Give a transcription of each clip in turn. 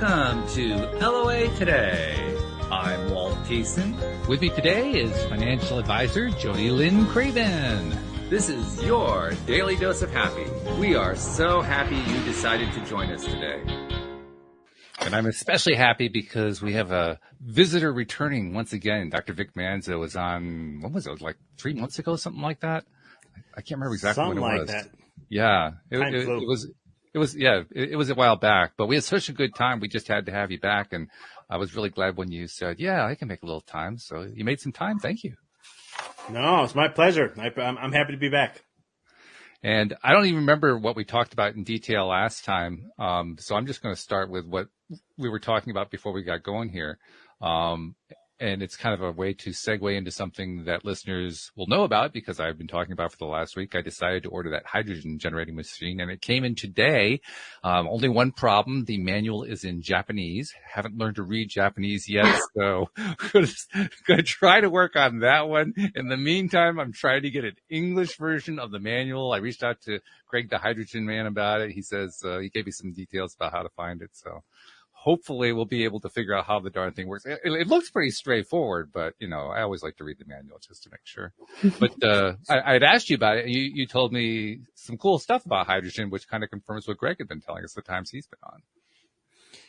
Welcome to LOA Today. I'm Walt Thiessen. With me today is financial advisor Jody Lynn Craven. This is your daily dose of happy. We are so happy you decided to join us today. And I'm especially happy because we have a visitor returning once again. Dr. Vic Manzo was on, when was it? Like 3 months ago, something like that? I can't remember exactly something when it was. Something like that. Yeah. It was a while back, but we had such a good time. We just had to have you back. And I was really glad when you said, yeah, I can make a little time. So you made some time. Thank you. No, it's my pleasure. I'm happy to be back. And I don't even remember what we talked about in detail last time. So I'm just going to start with what we were talking about before we got going here. And it's kind of a way to segue into something that listeners will know about because I've been talking about for the last week. I decided to order that hydrogen generating machine and it came in today. Only one problem. The manual is in Japanese. Haven't learned to read Japanese yet. So I'm going to try to work on that one. In the meantime, I'm trying to get an English version of the manual. I reached out to Greg, the hydrogen man, about it. He says, he gave me some details about how to find it. So hopefully we'll be able to figure out how the darn thing works. It looks pretty straightforward, but, you know, I always like to read the manual just to make sure. But I'd asked you about it. You told me some cool stuff about hydrogen, which kind of confirms what Greg had been telling us the times he's been on.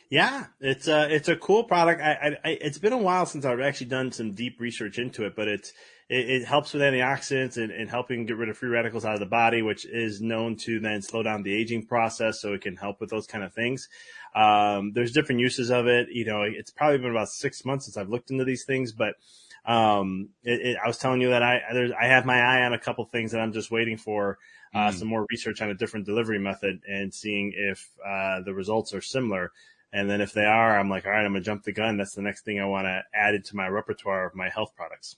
Yeah, it's a cool product. It's been a while since I've actually done some deep research into it, but it helps with antioxidants and helping get rid of free radicals out of the body, which is known to then slow down the aging process. So it can help with those kind of things. There's different uses of it. You know, it's probably been about 6 months since I've looked into these things, but I was telling you that I have my eye on a couple things that I'm just waiting for some more research on a different delivery method and seeing if the results are similar. And then if they are, I'm like, all right, I'm going to jump the gun. That's the next thing I want to add into my repertoire of my health products.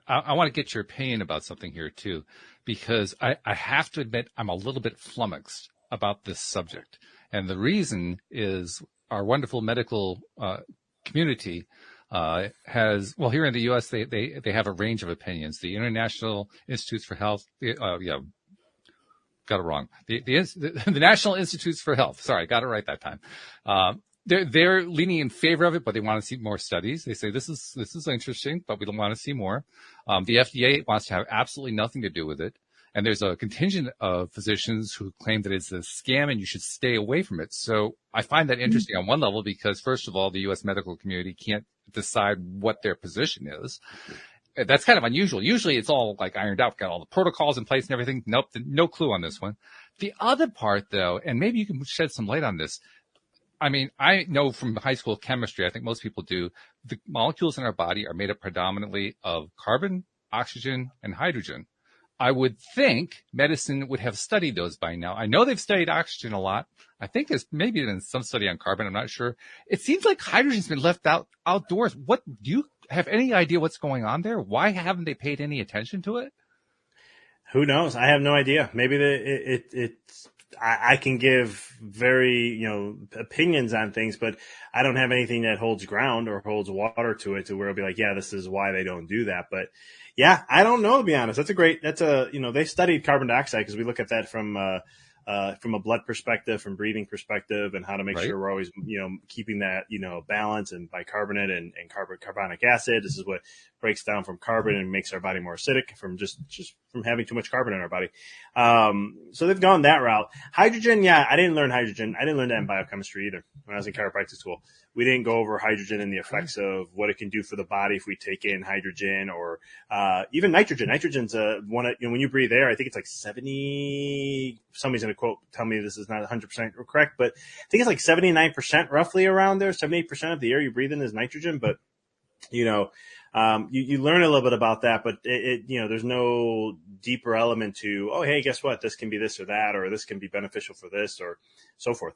I want to get your opinion about something here too, because I have to admit I'm a little bit flummoxed about this subject. And the reason is our wonderful medical community has, well, here in the U.S., they have a range of opinions. The International Institutes for Health, got it wrong. The National Institutes for Health. Sorry, got it right that time. They're leaning in favor of it, but they want to see more studies. They say this is interesting, but we don't want to see more. The FDA wants to have absolutely nothing to do with it. And there's a contingent of physicians who claim that it's a scam and you should stay away from it. So I find that interesting on one level because, first of all, the U.S. medical community can't decide what their position is. That's kind of unusual. Usually it's all like ironed out, got all the protocols in place and everything. Nope, no clue on this one. The other part, though, and maybe you can shed some light on this. I mean, I know from high school chemistry, I think most people do, the molecules in our body are made up predominantly of carbon, oxygen, and hydrogen. I would think medicine would have studied those by now. I know they've studied oxygen a lot. I think there's maybe been some study on carbon. I'm not sure. It seems like hydrogen's been left outdoors. What do you have any idea what's going on there? Why haven't they paid any attention to it? Who knows? I have no idea. Maybe I can give very, opinions on things, but I don't have anything that holds ground or holds water to it to where I'll be like, yeah, this is why they don't do that. But yeah, I don't know, to be honest. They studied carbon dioxide because we look at that from a blood perspective, from breathing perspective, and how to make sure we're always, keeping that, balance and bicarbonate and carbonic acid. This is what breaks down from carbon and makes our body more acidic from just from having too much carbon in our body. So they've gone that route. Hydrogen. Yeah. I didn't learn hydrogen. I didn't learn that in biochemistry either when I was in chiropractic school. We didn't go over hydrogen and the effects of what it can do for the body if we take in hydrogen or even nitrogen. Nitrogen's when you breathe air, I think it's like 70. Somebody's going to tell me this is not 100% correct, but I think it's like 79% roughly around there. 78% of the air you breathe in is nitrogen. But you learn a little bit about that, but there's no deeper element to, oh, hey, guess what? This can be this or that, or this can be beneficial for this or so forth.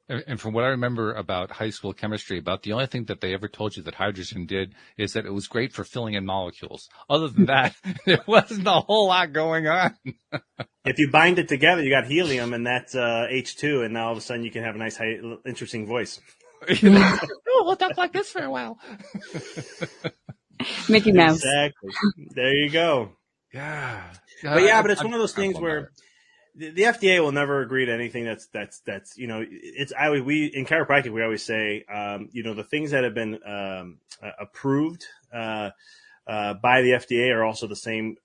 And from what I remember about high school chemistry, about the only thing that they ever told you that hydrogen did is that it was great for filling in molecules. Other than that, there wasn't a whole lot going on. If you bind it together, you got helium, and that's H2, and now all of a sudden you can have a nice, interesting voice. Oh, we'll talk like this for a while. Mickey Mouse. Exactly. There you go. Yeah. But it's one of those things where the FDA will never agree to anything that's it's we in chiropractic we always say the things that have been approved by the FDA are also the same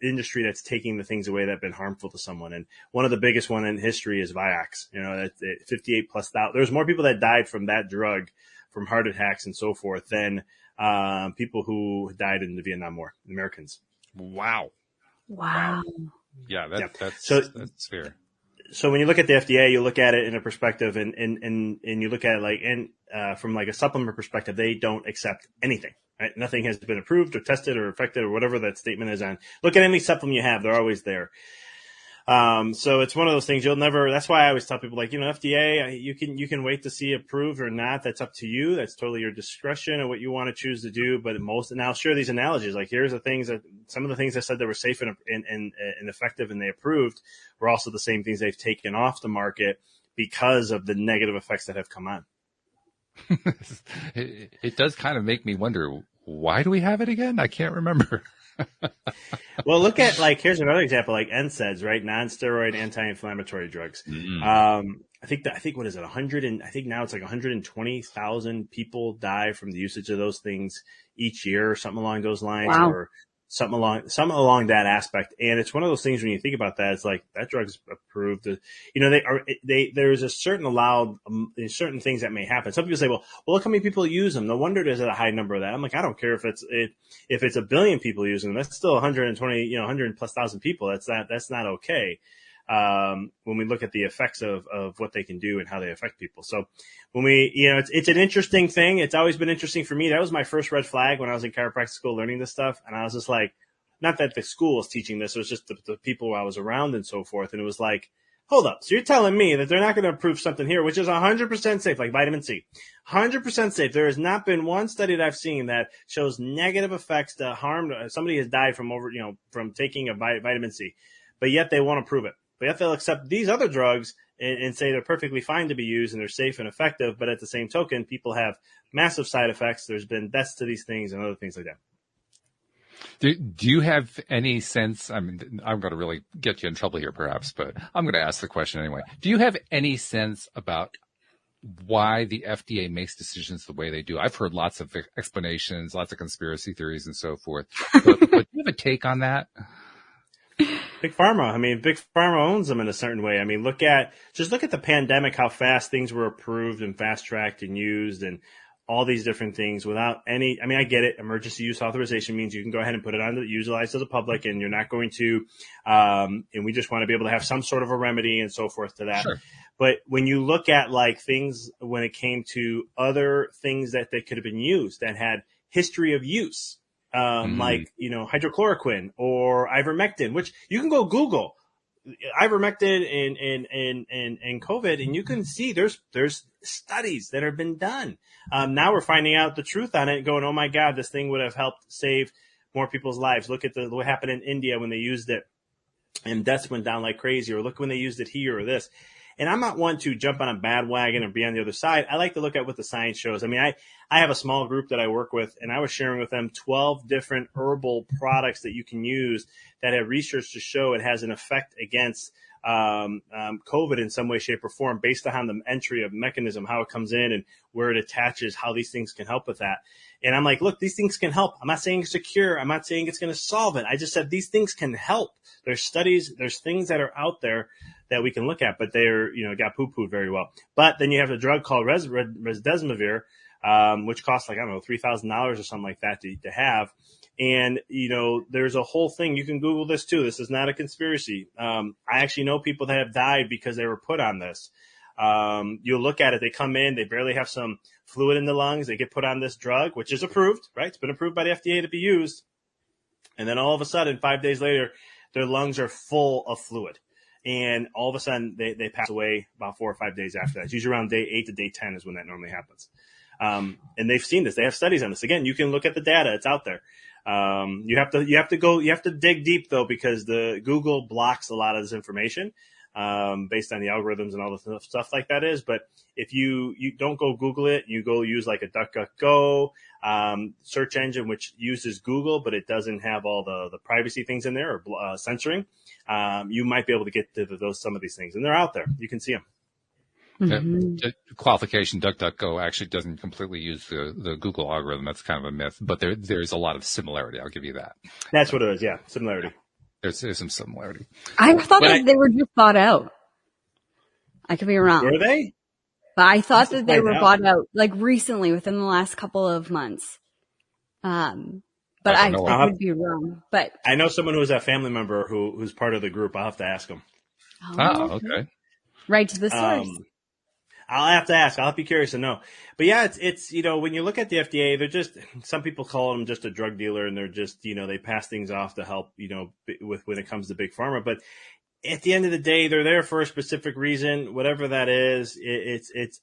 industry that's taking the things away that have been harmful to someone. And one of the biggest one in history is Vioxx. 58 plus thousand. There's more people that died from that drug, from heart attacks and so forth, than people who died in the Vietnam War, Americans. Wow. Yeah, that's fair. So when you look at the FDA, you look at it in a perspective, and you look at it from like a supplement perspective, they don't accept anything. Right? Nothing has been approved or tested or affected or whatever that statement is on. Look at any supplement you have; they're always there. So it's one of those things you'll never. That's why I always tell people FDA, you can wait to see approved or not. That's up to you. That's totally your discretion and what you want to choose to do. But and I'll share these analogies. Like here's the things that some of the things I said that were safe and effective and they approved were also the same things they've taken off the market because of the negative effects that have come on. It does kind of make me wonder, why do we have it again? I can't remember. Well, look at here's another example, like NSAIDs, right? Non-steroid anti-inflammatory drugs. Mm. I think what is it? I think now it's like 120,000 people die from the usage of those things each year, or something along those lines, Wow. or something along that aspect. And it's one of those things when you think about that, it's like that drug's approved. There's a certain allowed, certain things that may happen. Some people say, well, look how many people use them. No wonder there's a high number of that. I'm like, I don't care if it's a billion people using them. That's still 120, 100 plus thousand people. That's not okay. When we look at the effects of what they can do and how they affect people. So when it's an interesting thing. It's always been interesting for me. That was my first red flag when I was in chiropractic school learning this stuff. And I was just like, not that the school was teaching this, it was just the people I was around and so forth. And it was like, hold up. So you're telling me that they're not going to approve something here, which is 100% safe, like vitamin C, 100% safe. There has not been one study that I've seen that shows negative effects to harm. Somebody has died from taking a vitamin C, but yet they won't approve it. But yet they'll accept these other drugs and say they're perfectly fine to be used and they're safe and effective. But at the same token, people have massive side effects. There's been deaths to these things and other things like that. Do you have any sense? I mean, I'm going to really get you in trouble here, perhaps, but I'm going to ask the question anyway. Do you have any sense about why the FDA makes decisions the way they do? I've heard lots of explanations, lots of conspiracy theories and so forth. But do you have a take on that? Big Pharma. I mean, Big Pharma owns them in a certain way. I mean, look at the pandemic, how fast things were approved and fast tracked and used and all these different things without any, I mean, I get it. Emergency use authorization means you can go ahead and put it on to utilize to the public and you're not going to, and we just want to be able to have some sort of a remedy and so forth to that. Sure. But when you look at things, when it came to other things that they could have been used that had history of use, like, hydrochloroquine or ivermectin, which you can go Google ivermectin and COVID, and you can see there's studies that have been done. Now we're finding out the truth on it, going, oh my God, this thing would have helped save more people's lives. Look at what happened in India when they used it and deaths went down like crazy, or look when they used it here or this. And I'm not one to jump on a bandwagon and be on the other side. I like to look at what the science shows. I mean, I have a small group that I work with, and I was sharing with them 12 different herbal products that you can use that have research to show it has an effect against COVID in some way, shape, or form based on the entry of mechanism, how it comes in and where it attaches, how these things can help with that. And I'm like, look, these things can help. I'm not saying it's a cure. I'm not saying it's going to solve it. I just said these things can help. There's studies, there's things that are out there that we can look at, but they're, got poo-pooed very well. But then you have a drug called Remdesivir, which costs $3,000 or something like that to have. And, there's a whole thing. You can Google this too. This is not a conspiracy. I actually know people that have died because they were put on this. You'll look at it. They come in, they barely have some fluid in the lungs. They get put on this drug, which is approved, right? It's been approved by the FDA to be used. And then all of a sudden, 5 days later, their lungs are full of fluid. And all of a sudden, they pass away about 4 or 5 days after that. It's usually around day 8 to day 10 is when that normally happens. And they've seen this. They have studies on this. Again, you can look at the data. It's out there. You have to dig deep though, because the Google blocks a lot of this information. based on the algorithms and all the stuff like that is. But if you don't go Google it, you go use like a DuckDuckGo search engine, which uses Google, but it doesn't have all the privacy things in there or censoring. You might be able to get to some of these things, and they're out there. You can see them. Mm-hmm. Qualification: DuckDuckGo actually doesn't completely use the Google algorithm. That's kind of a myth, but there's a lot of similarity. I'll give you that. That's what it is. Yeah, similarity. There's some similarity. I thought that they were just bought out. I could be wrong. Were they? But I thought that they were bought out like recently, within the last couple of months. But I could be wrong. But I know someone who's a family member who's part of the group. I'll have to ask them. Oh, okay. Right to the source. I'll have to ask. I'll be curious to know. But yeah, it's when you look at the FDA, they're just, some people call them just a drug dealer, and they're just, they pass things off to help, with when it comes to big pharma. But at the end of the day, they're there for a specific reason, whatever that is.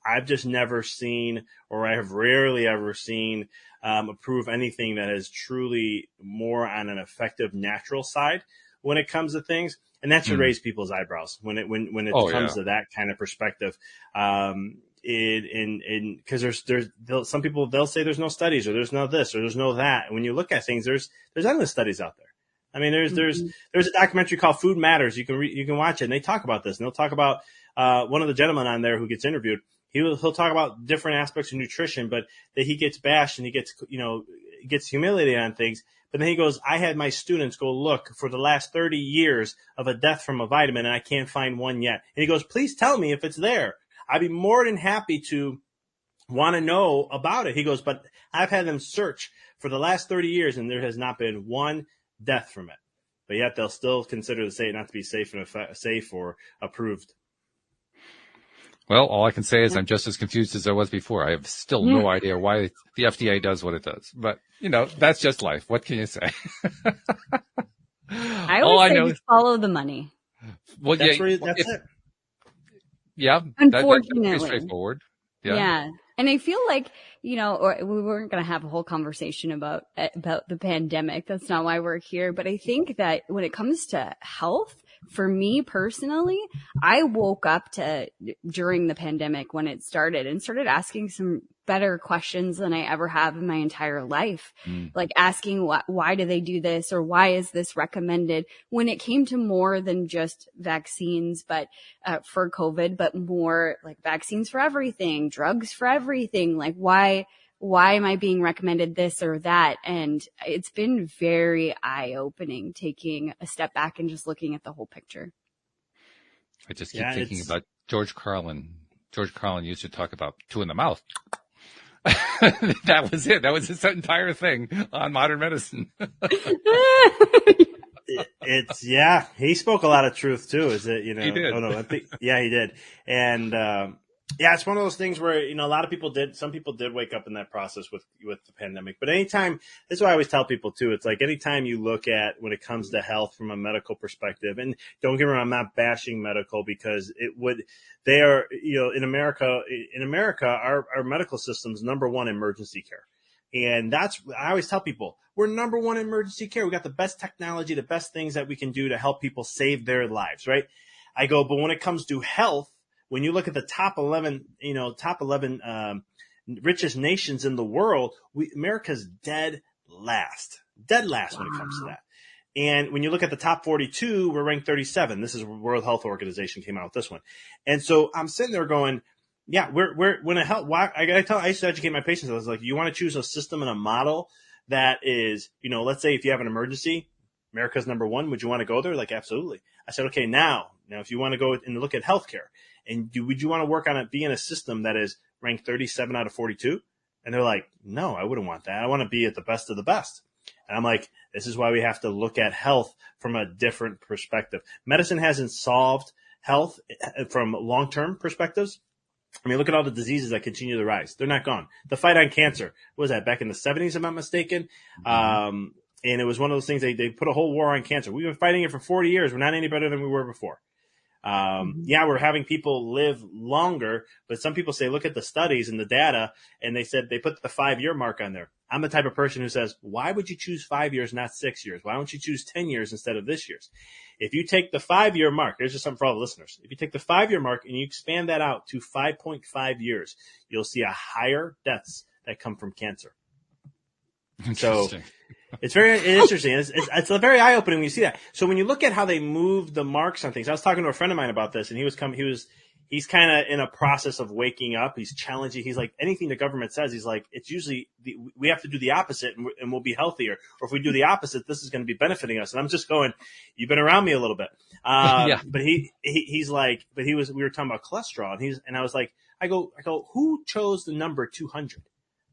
I've just never seen, or I have rarely ever seen, approve anything that is truly more on an effective natural side when it comes to things. And that should raise people's eyebrows when it comes to that kind of perspective. Because there's some people, they'll say there's no studies, or there's no this, or there's no that. And when you look at things, there's endless studies out there. I mean, there's a documentary called Food Matters. You can watch it, and they talk about this, and they'll talk about one of the gentlemen on there who gets interviewed. He'll talk about different aspects of nutrition, but that he gets bashed and he gets humiliated on things. But then he goes, I had my students go look for the last 30 years of a death from a vitamin, and I can't find one yet. And he goes, please tell me if it's there. I'd be more than happy to want to know about it. He goes, but I've had them search for the last 30 years, and there has not been one death from it. But yet they'll still consider it not to be safe or approved. Well, all I can say is I'm just as confused as I was before. I have still no idea why the FDA does what it does. But, that's just life. What can you say? I always say just follow the money. Well, that's it. Yeah. Unfortunately. That's pretty straightforward. Yeah. And I feel like, or we weren't going to have a whole conversation about the pandemic. That's not why we're here. But I think that when it comes to health, for me personally, I woke up during the pandemic when it started and started asking some better questions than I ever have in my entire life. Like asking why do they do this, or why is this recommended, when it came to more than just vaccines, but for COVID, but more like vaccines for everything, drugs for everything. Like why am I being recommended this or that? And it's been very eye-opening taking a step back and just looking at the whole picture. I just keep thinking about George Carlin. George Carlin used to talk about two in the mouth. That was it. That was his entire thing on modern medicine. He spoke a lot of truth too. Is it, He did. Oh no, he did. And, it's one of those things where, some people did wake up in that process with the pandemic. But anytime, this is what I always tell people too. It's like anytime you look at when it comes to health from a medical perspective, and don't get me wrong, I'm not bashing medical, because they are, in America, our medical system's number one emergency care. And I always tell people, we're number one in emergency care. We got the best technology, the best things that we can do to help people save their lives, right? I go, but when it comes to health, when you look at the top 11 richest nations in the world, America's dead last when it comes to that. And when you look at the top 42, we're ranked 37. This is World Health Organization came out with this one. And so I'm sitting there going, yeah, I used to educate my patients. I was like, you want to choose a system and a model that is, let's say if you have an emergency, America's number one, would you want to go there? Like, absolutely. I said, okay, now if you want to go and look at healthcare, and would you want to work on it being a system that is ranked 37 out of 42? And they're like, no, I wouldn't want that. I want to be at the best of the best. And I'm like, this is why we have to look at health from a different perspective. Medicine hasn't solved health from long-term perspectives. I mean, look at all the diseases that continue to rise. They're not gone. The fight on cancer, what was that, back in the 70s, if I'm not mistaken? And it was one of those things, they put a whole war on cancer. We've been fighting it for 40 years. We're not any better than we were before. Yeah, we're having people live longer, but some people say, look at the studies and the data, and they said they put the 5-year mark on there. I'm the type of person who says, why would you choose 5 years, not 6 years? Why don't you choose 10 years instead of this year's? If you take the 5-year mark, here's just something for all the listeners. If you take the 5-year mark and you expand that out to 5.5 years, you'll see a higher deaths that come from cancer. So it's very interesting. It's very eye-opening when you see that. So when you look at how they move the marks on things, I was talking to a friend of mine about this, and he's kind of in a process of waking up. He's challenging. He's like, anything the government says, he's like, it's usually we have to do the opposite and we'll be healthier. Or if we do the opposite, this is going to be benefiting us. And I'm just going, you've been around me a little bit. But he's like, we were talking about cholesterol, and I was like, I go, who chose the number 200?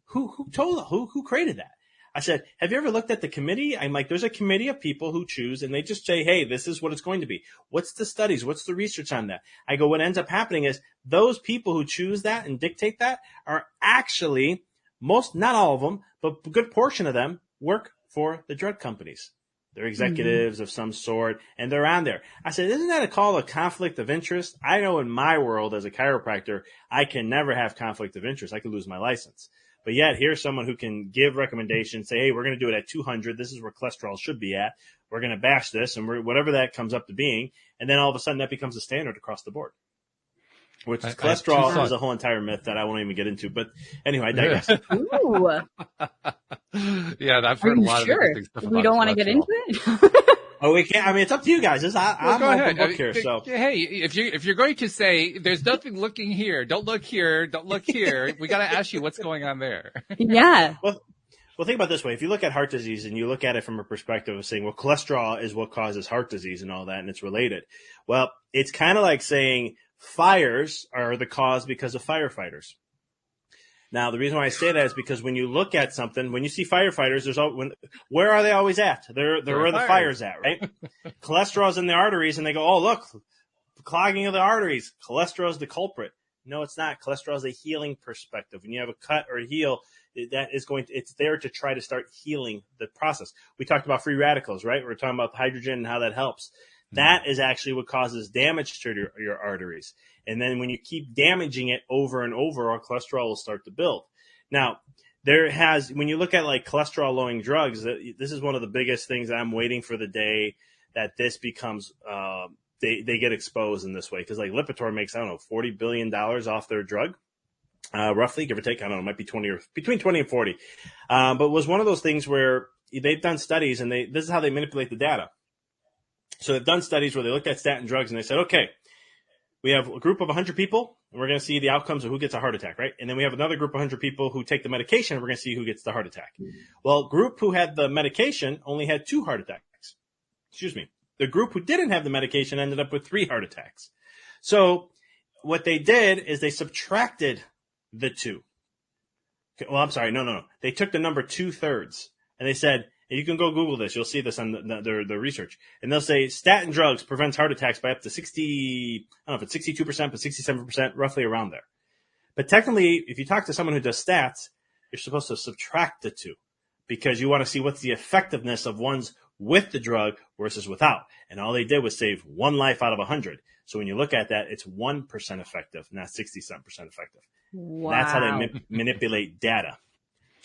Who created that? I said, have you ever looked at the committee? I'm like, there's a committee of people who choose, and they just say, hey, this is what it's going to be. What's the studies? What's the research on that? I go, what ends up happening is those people who choose that and dictate that are actually, not all of them, but a good portion of them work for the drug companies. They're executives of some sort, and they're on there. I said, isn't that a conflict of interest? I know in my world as a chiropractor, I can never have conflict of interest. I could lose my license. But yet, here's someone who can give recommendations, say, hey, we're going to do it at 200. This is where cholesterol should be at. We're going to bash this, and whatever that comes up to being. And then all of a sudden, that becomes a standard across the board. Which cholesterol is a whole entire myth that I won't even get into. But anyway, I digress. Ooh. Yeah, I've heard a lot of different things. We don't want to get into it? Oh, we can't. I mean, it's up to you guys. I'm open book here. So, hey, if you're going to say there's nothing looking here, don't look here, don't look here, we got to ask you what's going on there. Yeah. Well, think about it this way. If you look at heart disease and you look at it from a perspective of saying, well, cholesterol is what causes heart disease and all that, and it's related. Well, it's kind of like saying fires are the cause because of firefighters. Now, the reason why I say that is because when you look at something, when you see firefighters, where are they always at? They're where the fire's at, right? Cholesterol's in the arteries, and they go, oh, look, clogging of the arteries. Cholesterol's the culprit. No, it's not. Cholesterol is a healing perspective. When you have a cut or a heal, it's there to try to start healing the process. We talked about free radicals, right? We're talking about hydrogen and how that helps. That is actually what causes damage to your arteries. And then when you keep damaging it over and over, our cholesterol will start to build. Now, when you look at like cholesterol lowering drugs, this is one of the biggest things that I'm waiting for the day that this becomes, they get exposed in this way. Cause like Lipitor makes, I don't know, $40 billion off their drug, roughly, give or take. I don't know, it might be between 20 and 40. But it was one of those things where they've done studies and this is how they manipulate the data. So they've done studies where they looked at statin drugs and they said, okay, we have a group of 100 people, and we're going to see the outcomes of who gets a heart attack, right? And then we have another group of 100 people who take the medication, and we're going to see who gets the heart attack. Well, group who had the medication only had 2 heart attacks. Excuse me. The group who didn't have the medication ended up with 3 heart attacks. So what they did is they subtracted the 2. Okay, well, I'm sorry. No. They took the number 2/3, and they said, and you can go Google this. You'll see this on the research. And they'll say statin drugs prevents heart attacks by up to 60, I don't know if it's 62%, but 67%, roughly around there. But technically, if you talk to someone who does stats, you're supposed to subtract the 2 because you want to see what's the effectiveness of ones with the drug versus without. And all they did was save 1 life out of 100. So when you look at that, it's 1% effective, not 67% effective. Wow. That's how they manipulate data.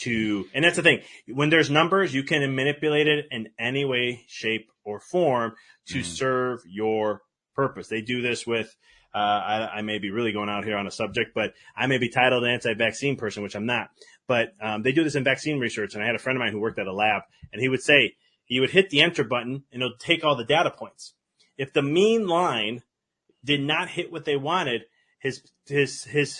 And that's the thing. When there's numbers, you can manipulate it in any way, shape, or form to serve your purpose. They do this with, I may be really going out here on a subject, but I may be titled an anti-vaccine person, which I'm not. But they do this in vaccine research, and I had a friend of mine who worked at a lab, and he would say, he would hit the enter button, and it'll take all the data points. If the mean line did not hit what they wanted, his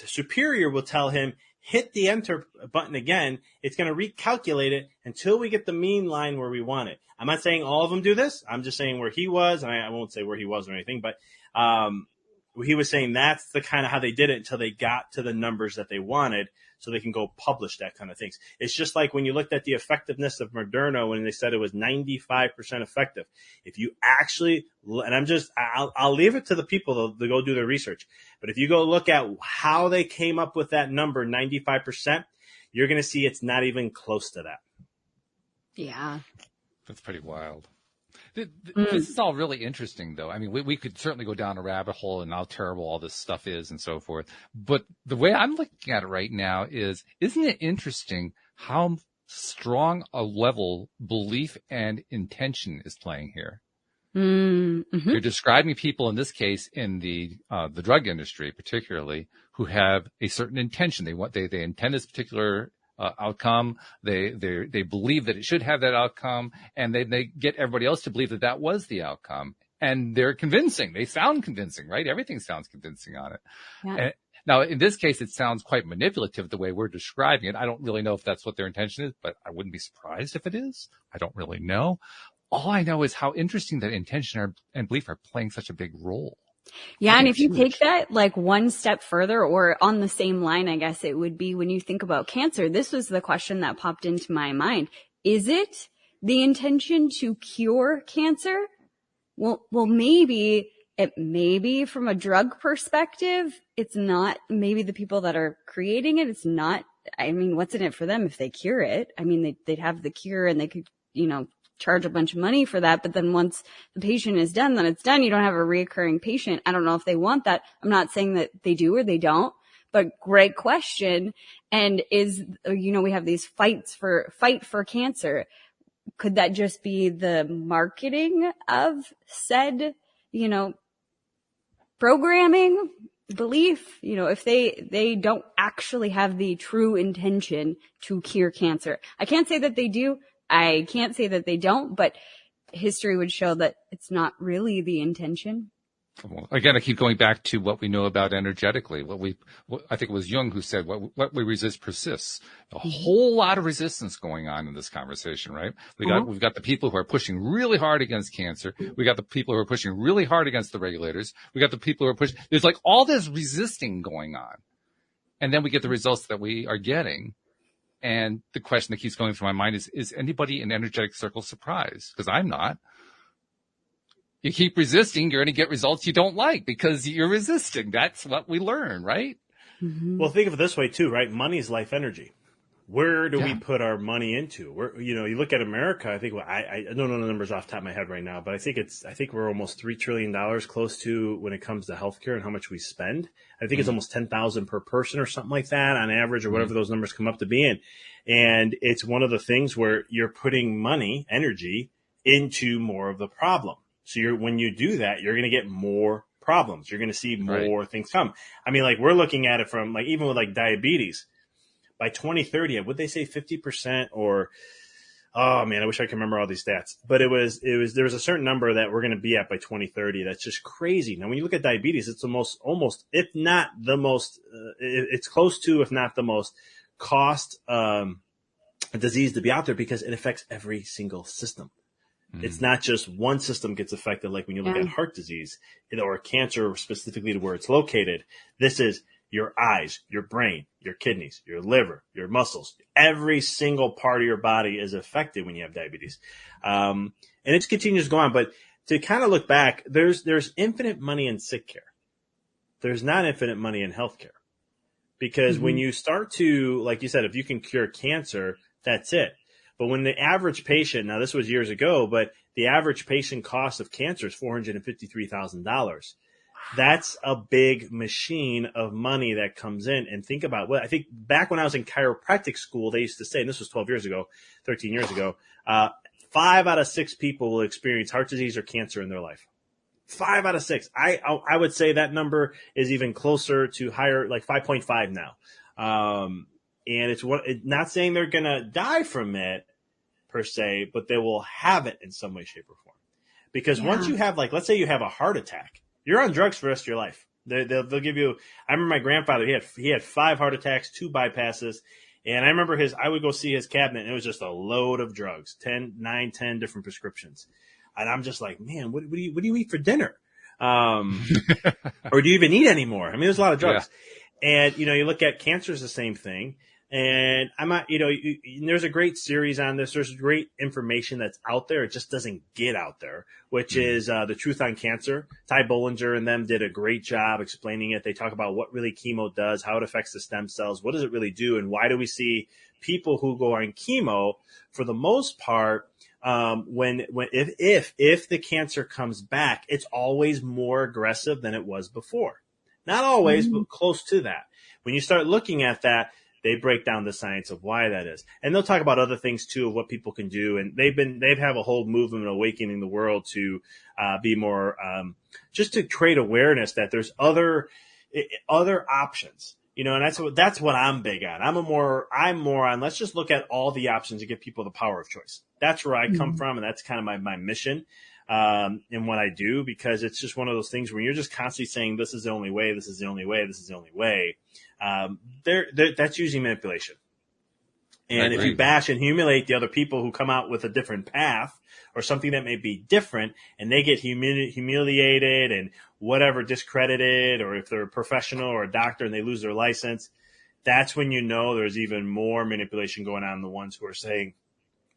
superior will tell him, hit the enter button again. It's going to recalculate it until we get the mean line where we want it. I'm not saying all of them do this. I'm just saying where he was, and I won't say where he was or anything, but he was saying that's the kind of how they did it until they got to the numbers that they wanted so they can go publish that kind of things. It's just like when you looked at the effectiveness of Moderna when they said it was 95% effective. If you actually, and I'll leave it to the people to go do their research. But if you go look at how they came up with that number, 95%, you're going to see it's not even close to that. Yeah. That's pretty wild. This is all really interesting, though. I mean, we could certainly go down a rabbit hole and how terrible all this stuff is and so forth. But the way I'm looking at it right now isn't it interesting how strong a level belief and intention is playing here? Mm-hmm. You're describing people in this case in the drug industry, particularly, who have a certain intention. They intend this particular outcome. They believe that it should have that outcome, and they get everybody else to believe that that was the outcome. And they're convincing. They sound convincing, right? Everything sounds convincing on it. Yeah. And now, in this case, it sounds quite manipulative the way we're describing it. I don't really know if that's what their intention is, but I wouldn't be surprised if it is. I don't really know. All I know is how interesting that intention and belief are playing such a big role. Yeah. And if you take that like one step further, or on the same line, I guess it would be when you think about cancer, this was the question that popped into my mind. Is it the intention to cure cancer? Well, maybe from a drug perspective, it's not. Maybe the people that are creating it, it's not. I mean, what's in it for them if they cure it? I mean, they'd have the cure and they could, charge a bunch of money for that. But then once the patient is done, then it's done. You don't have a reoccurring patient. I don't know if they want that. I'm not saying that they do or they don't, but great question. And we have these fight for cancer. Could that just be the marketing of said, programming, belief? If they don't actually have the true intention to cure cancer. I can't say that they do. I can't say that they don't, but history would show that it's not really the intention. Well, again, I keep going back to what we know about energetically. I think it was Jung who said, what we resist persists. A whole lot of resistance going on in this conversation, right? We've got the people who are pushing really hard against cancer. We got the people who are pushing really hard against the regulators. We got the people who are pushing. There's like all this resisting going on. And then we get the results that we are getting. And the question that keeps going through my mind is anybody in energetic circles surprised? Because I'm not. You keep resisting, you're going to get results you don't like because you're resisting. That's what we learn, right? Mm-hmm. Well, think of it this way too, right? Money is life energy. Where do we put our money into? You look at America. I think I don't know the numbers off the top of my head right now, but I think we're almost $3 trillion close to when it comes to healthcare and how much we spend. I think it's almost 10,000 per person or something like that on average, or whatever those numbers come up to be in. And it's one of the things where you're putting money, energy, into more of the problem. So when you do that, you're going to get more problems. You're going to see more things come. I mean, like we're looking at it from like even with like diabetes. By 2030, would they say 50% or, oh man, I wish I could remember all these stats, but there was a certain number that we're going to be at by 2030. That's just crazy. Now, when you look at diabetes, it's almost, if not the most, it's close to, if not the most cost, disease to be out there because it affects every single system. It's not just one system gets affected. Like when you look at heart disease or cancer, specifically to where it's located, this is your eyes, your brain, your kidneys, your liver, your muscles. Every single part of your body is affected when you have diabetes. And it just continues to go on. But to kind of look back, there's infinite money in sick care. There's not infinite money in healthcare. Because when you start to, like you said, if you can cure cancer, that's it. But when the average patient, now this was years ago, but the average patient cost of cancer is $453,000. That's a big machine of money that comes in. And think about what I think back when I was in chiropractic school, they used to say, and this was 13 years ago, 5 out of 6 people will experience heart disease or cancer in their life. 5 out of 6. I would say that number is even closer to higher, like 5.5 now. And it's not saying they're going to die from it per se, but they will have it in some way, shape, or form. Because once you have, like, let's say you have a heart attack, you're on drugs for the rest of your life. They'll give you. I remember my grandfather. He had 5 heart attacks, 2 bypasses, and I remember I would go see his cabinet, and it was just a load of drugs, 10 different prescriptions, and I'm just like, man, what do you eat for dinner, or do you even eat anymore? I mean, there's a lot of drugs, and you look at cancer is the same thing. And I'm not, there's a great series on this. There's great information that's out there. It just doesn't get out there, which is The Truth on Cancer. Ty Bollinger and them did a great job explaining it. They talk about what really chemo does, how it affects the stem cells, what does it really do, and why do we see people who go on chemo, for the most part, if the cancer comes back, it's always more aggressive than it was before. Not always, but close to that. When you start looking at that, they break down the science of why that is. And they'll talk about other things too, of what people can do. And they've have a whole movement awakening the world to be more, just to create awareness that there's other options. And that's what I'm big on. I'm more on, let's just look at all the options and give people the power of choice. That's where I come from. And that's kind of my mission, in what I do, because it's just one of those things where you're just constantly saying, this is the only way, this is the only way, this is the only way. That's usually manipulation. And if you bash and humiliate the other people who come out with a different path or something that may be different, and they get humiliated and whatever, discredited, or if they're a professional or a doctor and they lose their license, that's when there's even more manipulation going on in the ones who are saying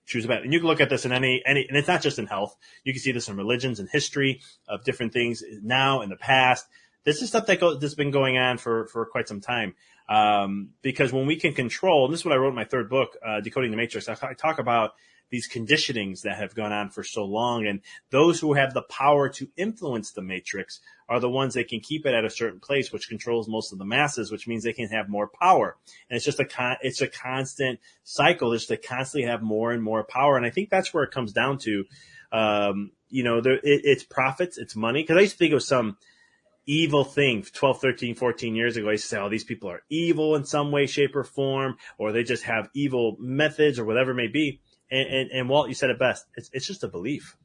choose about. And you can look at this in any, and it's not just in health. You can see this in religions and history of different things now in the past. This is stuff that's been going on for quite some time. Because when we can control, and this is what I wrote in my third book, Decoding the Matrix, I talk about these conditionings that have gone on for so long. And those who have the power to influence the matrix are the ones that can keep it at a certain place, which controls most of the masses, which means they can have more power. And it's just it's a constant cycle, just to constantly have more and more power. And I think that's where it comes down to, it's profits, it's money. Cause I used to think it was some evil thing 12, 13, 14 years ago. I used to say, oh, these people are evil in some way, shape, or form, or they just have evil methods or whatever it may be. And Walt, you said it best. It's just a belief.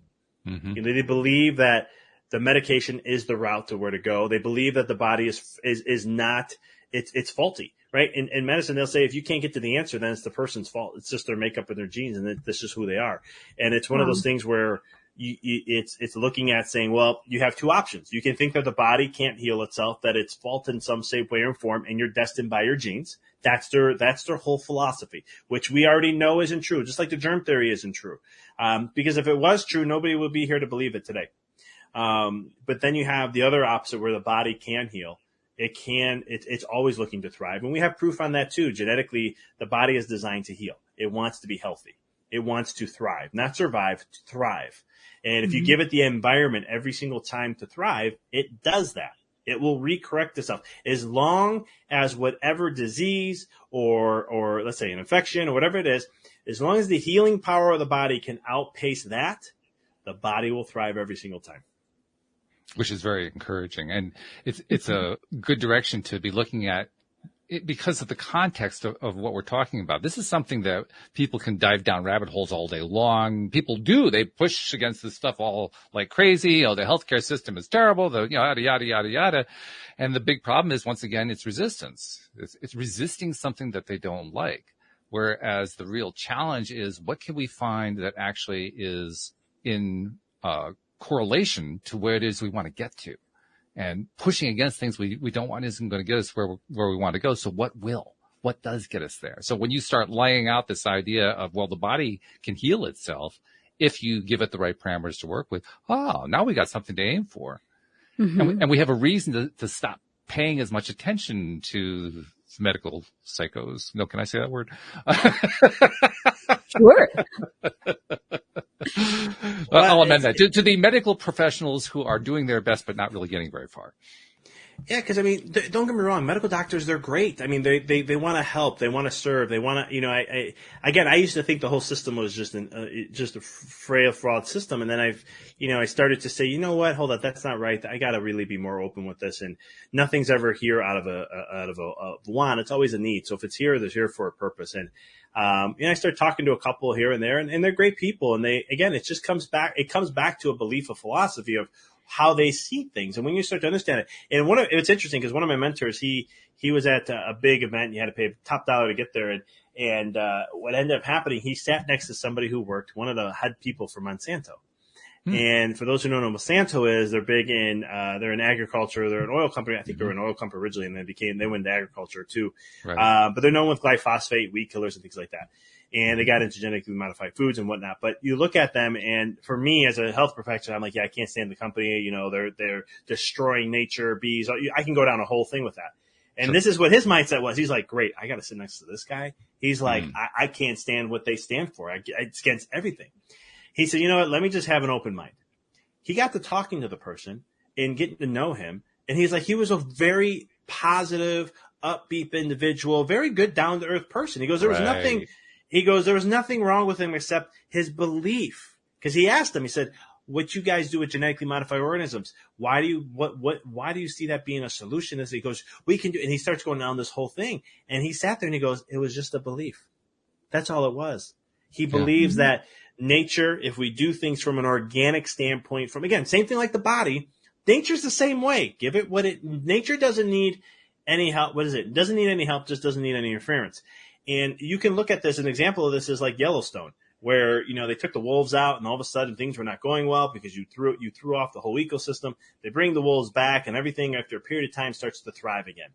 Mm-hmm. They believe that the medication is the route to where to go. They believe that the body is not, it's faulty, right? In medicine, they'll say, if you can't get to the answer, then it's the person's fault. It's just their makeup and their genes, and this is who they are. And it's one of those things where it's looking at saying, well, you have two options. You can think that the body can't heal itself, that it's fault in some shape, way, or form, and you're destined by your genes. That's their whole philosophy, which we already know isn't true, just like the germ theory isn't true. Because if it was true, nobody would be here to believe it today. But then you have the other opposite, where the body can heal. It's always looking to thrive. And we have proof on that too. Genetically, the body is designed to heal. It wants to be healthy. It wants to thrive, not survive, to thrive. And if you give it the environment every single time to thrive, it does that. It will recorrect itself. As long as whatever disease or let's say an infection or whatever it is, as long as the healing power of the body can outpace that, the body will thrive every single time. Which is very encouraging. And it's a good direction to be looking at it because of the context of what we're talking about. This is something that people can dive down rabbit holes all day long. People do. They push against this stuff all like crazy. Oh, the healthcare system is terrible. Yada, yada, yada, yada. And the big problem is, once again, it's resistance. It's resisting something that they don't like. Whereas the real challenge is, what can we find that actually is in correlation to where it is we want to get to? And pushing against things we don't want isn't going to get us where we want to go. So what does get us there? So when you start laying out this idea of, well, the body can heal itself if you give it the right parameters to work with, now we got something to aim for. Mm-hmm. And we have a reason to stop paying as much attention to medical psychos. No, can I say that word? Sure. I'll amend that to the medical professionals who are doing their best but not really getting very far. Yeah, because I mean, don't get me wrong. Medical doctors, they're great. I mean, they want to help, they want to serve, they want to. I used to think the whole system was just a frail, flawed system, and then I started to say, you know what, hold on, that's not right. I got to really be more open with this, and nothing's ever here out of a want. It's always a need. So if it's here, there's here for a purpose. And I started talking to a couple here and there, and they're great people. And it just comes back. It comes back to a belief, a philosophy of how they see things. And when you start to understand it, and it's interesting because one of my mentors, he was at a big event. You had to pay top dollar to get there. And what ended up happening, he sat next to somebody who worked, one of the head people for Monsanto. And for those who don't know what Monsanto is, they're big in, they're in agriculture. They're an oil company. I think they were an oil company originally, and they went into agriculture too. Right. But they're known with glyphosate, weed killers, and things like that. And they got into genetically modified foods and whatnot. But you look at them, and for me as a health professional, I'm like, yeah, I can't stand the company. They're destroying nature, bees. I can go down a whole thing with that. And This is what his mindset was. He's like, great, I got to sit next to this guy. He's like, I can't stand what they stand for. It's against everything. He said, you know what? Let me just have an open mind. He got to talking to the person and getting to know him. And he's like, he was a very positive, upbeat individual, very good, down to earth person. He goes, there was nothing. He goes, there was nothing wrong with him except his belief. Because he asked him, he said, what you guys do with genetically modified organisms, why do you see that being a solution? As he goes, we can do, and he starts going down this whole thing. And he sat there and he goes, it was just a belief. That's all it was. He believes that nature, if we do things from an organic standpoint, from, again, same thing like the body, nature's the same way. Give it nature doesn't need any help. What is it? Doesn't need any help, just doesn't need any interference. And you can look at this, an example of this is like Yellowstone, where, they took the wolves out and all of a sudden things were not going well because you threw off the whole ecosystem. They bring the wolves back and everything after a period of time starts to thrive again.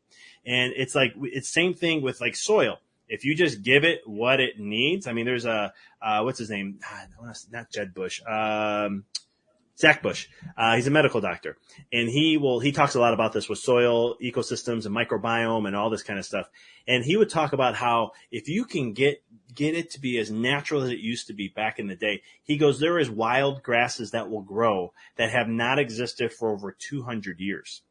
And it's same thing with like soil. If you just give it what it needs, I mean, there's what's his name? Not Jed Bush. Zach Bush. He's a medical doctor, and he talks a lot about this with soil ecosystems and microbiome and all this kind of stuff. And he would talk about how if you can get it to be as natural as it used to be back in the day, he goes, there is wild grasses that will grow that have not existed for over 200 years.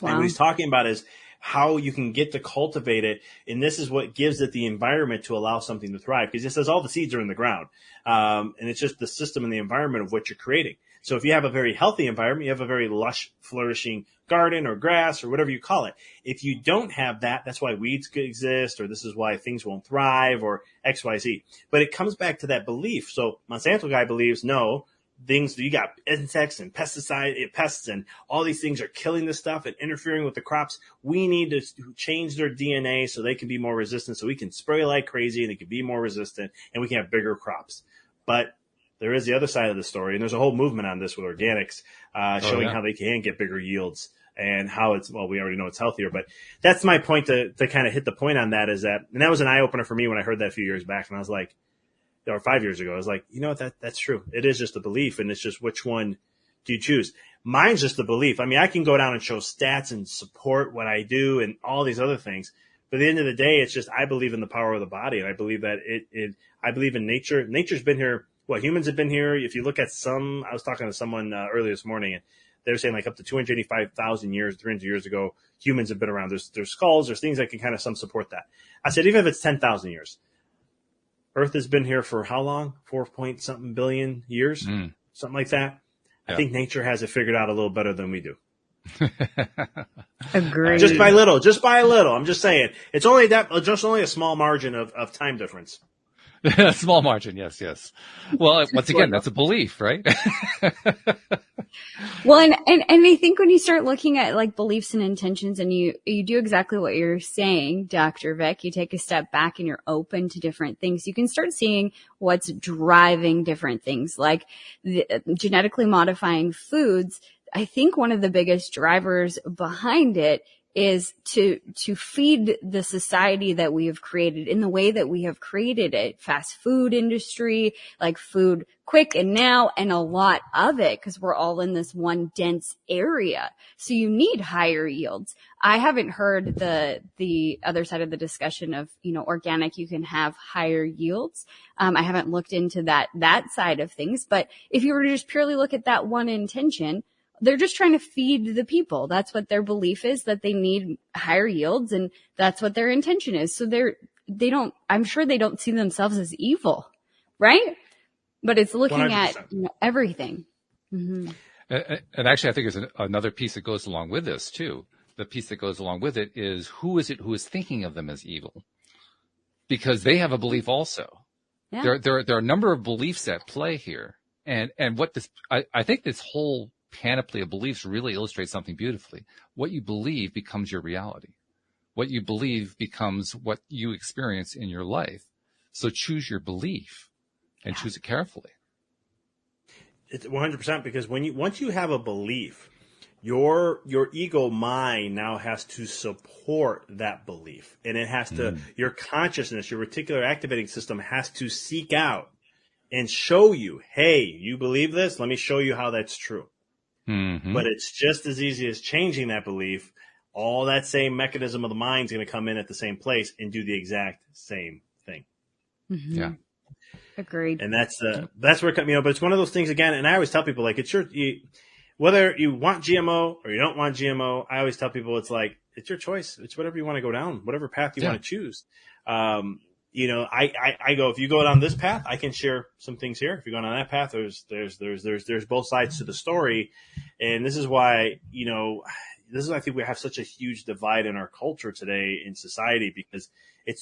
Wow. And what he's talking about is how you can get to cultivate it. And this is what gives it the environment to allow something to thrive. Because it says all the seeds are in the ground. And it's just the system and the environment of what you're creating. So if you have a very healthy environment, you have a very lush, flourishing garden or grass or whatever you call it. If you don't have that, that's why weeds could exist, or this is why things won't thrive, or X, Y, Z. But it comes back to that belief. So Monsanto guy believes, no, you got insects and pests and all these things are killing this stuff and interfering with the crops. We need to change their DNA so they can be more resistant, so we can spray like crazy and they can be more resistant and we can have bigger crops. But there is the other side of the story, and there's a whole movement on this with organics, showing how they can get bigger yields and how we already know it's healthier. But that's my point to kind of hit the point on that, is that, and that was an eye opener for me when I heard that a few years back, and I was like, or 5 years ago, I was like, you know what, that's true. It is just a belief, and it's just which one do you choose? Mine's just a belief. I mean, I can go down and show stats and support what I do and all these other things. But at the end of the day, it's just, I believe in the power of the body, and I believe that I believe in nature. Nature's been here. Humans have been here. If you look at I was talking to someone earlier this morning, and they were saying like up to 285,000 years, 300 years ago, humans have been around. There's skulls, there's things that can kind of some support that. I said, even if it's 10,000 years, Earth has been here for how long? 4-point-something billion years, something like that. Yeah. I think nature has it figured out a little better than we do. Agreed. Just by a little. I'm just saying, it's only a small margin of time difference. A small margin, yes. Well, once again, that's a belief, right? Well, and I think when you start looking at like beliefs and intentions, and you do exactly what you're saying, Dr. Vic, you take a step back and you're open to different things, you can start seeing what's driving different things, like the genetically modifying foods. I think one of the biggest drivers behind it is to feed the society that we have created in the way that we have created it. Fast food industry, like food quick and now, and a lot of it, because we're all in this one dense area. So you need higher yields. I haven't heard the other side of the discussion of, organic, you can have higher yields. I haven't looked into that side of things, but if you were to just purely look at that one intention, they're just trying to feed the people. That's what their belief is, that they need higher yields, and that's what their intention is. So I'm sure they don't see themselves as evil, right? But it's looking 100%. At everything. Mm-hmm. And actually, I think there's another piece that goes along with this too. The piece that goes along with it is who is thinking of them as evil? Because they have a belief also. Yeah. There are a number of beliefs at play here. And what I think this whole panoply of beliefs really illustrates something beautifully. What you believe becomes your reality. What you believe becomes what you experience in your life. So choose your belief and choose it carefully. It's 100%, because once you have a belief, your ego mind now has to support that belief, and it has to, your consciousness, your reticular activating system has to seek out and show you, hey, you believe this? Let me show you how that's true. Mm-hmm. But it's just as easy as changing that belief. All that same mechanism of the mind is going to come in at the same place and do the exact same thing. Mm-hmm. Yeah. Agreed. And that's where, but it's one of those things again. And I always tell people, like, whether you want GMO or you don't want GMO, I always tell people it's like, it's your choice. It's whatever you want to go down, whatever path you want to choose. I go, if you go down this path, I can share some things here. If you go down that path, there's both sides to the story. And this is why, I think we have such a huge divide in our culture today in society, because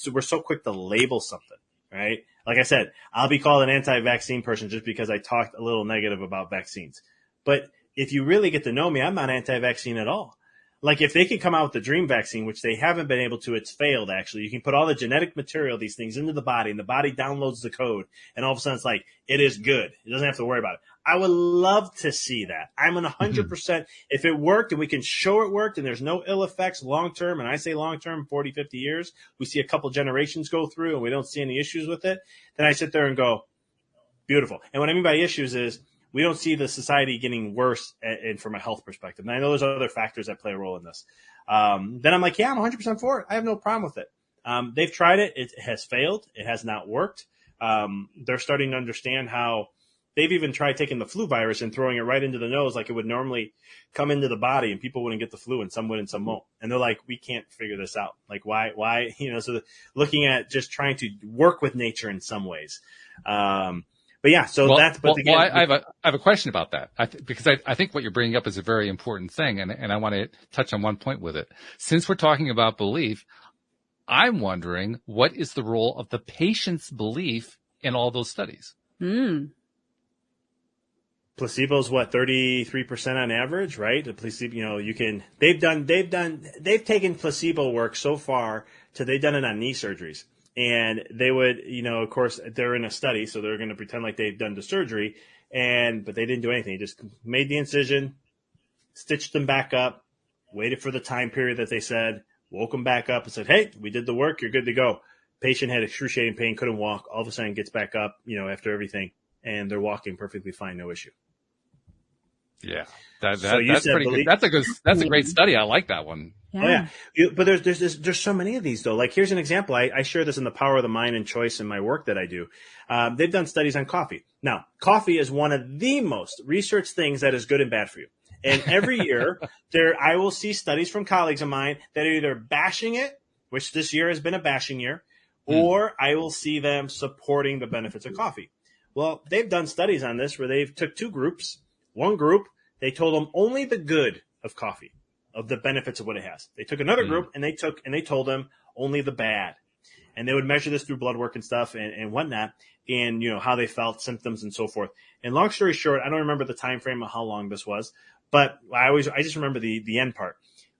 we're so quick to label something, right? Like I said, I'll be called an anti-vaccine person just because I talked a little negative about vaccines. But if you really get to know me, I'm not anti-vaccine at all. Like, if they could come out with the dream vaccine, which they haven't been able to, it's failed, actually. You can put all the genetic material, these things, into the body, and the body downloads the code, and all of a sudden it's like, it is good. It doesn't have to worry about it. I would love to see that. I'm 100%. If it worked and we can show it worked and there's no ill effects long-term, and I say long-term, 40, 50 years, we see a couple generations go through and we don't see any issues with it, then I sit there and go, beautiful. And what I mean by issues is, we don't see the society getting worse from a health perspective. And I know there's other factors that play a role in this. Then I'm like, yeah, I'm 100% for it. I have no problem with it. They've tried it. It has failed. It has not worked. They're starting to understand how they've even tried taking the flu virus and throwing it right into the nose like it would normally come into the body, and people wouldn't get the flu and some would and some won't. And they're like, we can't figure this out. Like, why, so looking at just trying to work with nature in some ways. But yeah, so again, I have a question about that, because I think what you're bringing up is a very important thing, and I want to touch on one point with it. Since we're talking about belief, I'm wondering, what is the role of the patient's belief in all those studies? Placebo's what, 33% on average, right? The placebo, they've taken placebo work so far to they've done it on knee surgeries. And they would, of course, they're in a study, so they're going to pretend like they've done the surgery, but they didn't do anything. They just made the incision, stitched them back up, waited for the time period that they said, woke them back up and said, hey, we did the work, you're good to go. Patient had excruciating pain, couldn't walk, all of a sudden gets back up, after everything, and they're walking perfectly fine, no issue. Yeah, that's pretty good. That's a great study. I like that one. Yeah. Oh, yeah. But there's so many of these, though. Like, here's an example. I share this in the Power of the Mind and Choice in my work that I do. They've done studies on coffee. Now, coffee is one of the most researched things that is good and bad for you. And every year, I will see studies from colleagues of mine that are either bashing it, which this year has been a bashing year, or I will see them supporting the benefits of coffee. Well, they've done studies on this where they've took two groups. One group, they told them only the good of coffee, of the benefits of what it has. They took another group and they told them only the bad. And they would measure this through blood work and stuff and whatnot, and how they felt, symptoms and so forth. And long story short, I don't remember the time frame of how long this was, but I just remember the end part.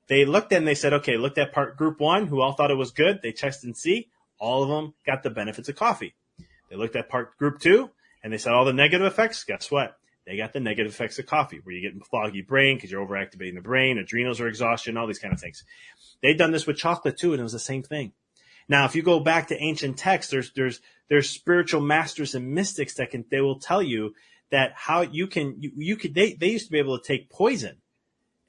They looked and they said, okay, looked at group one, who all thought it was good. They tested and see all of them got the benefits of coffee. They looked at group two and they said all the negative effects. Guess what? They got the negative effects of coffee, where you get a foggy brain because you're overactivating the brain, adrenals are exhaustion, all these kind of things. They've done this with chocolate too, and it was the same thing. Now, if you go back to ancient texts, there's spiritual masters and mystics they will tell you that how they used to be able to take poison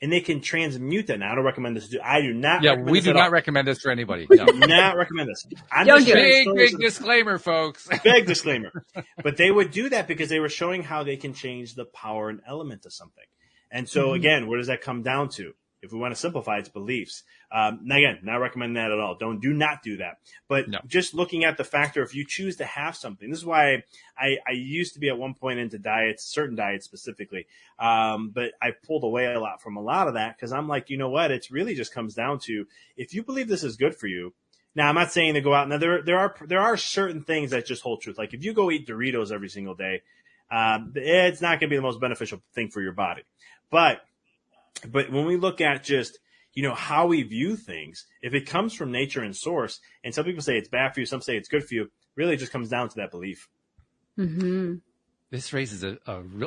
and they can transmute that. Now, I don't recommend this. I do not. Yeah, we do not recommend this for anybody. No. Do not recommend this. Big disclaimer, folks. Big disclaimer. But they would do that because they were showing how they can change the power and element of something. And so, again, where does that come down to? If we want to simplify, it's beliefs. Again, not recommend that at all. Do not do that. But just looking at the factor, if you choose to have something, this is why I used to be at one point into diets, certain diets specifically. But I pulled away a lot from a lot of that because I'm like, you know what? It's really just comes down to, if you believe this is good for you. Now, I'm not saying to go out. Now, there are certain things that just hold truth. Like if you go eat Doritos every single day, it's not going to be the most beneficial thing for your body. But when we look at just, how we view things, if it comes from nature and source, and some people say it's bad for you, some say it's good for you, really it just comes down to that belief. Mm-hmm. This raises a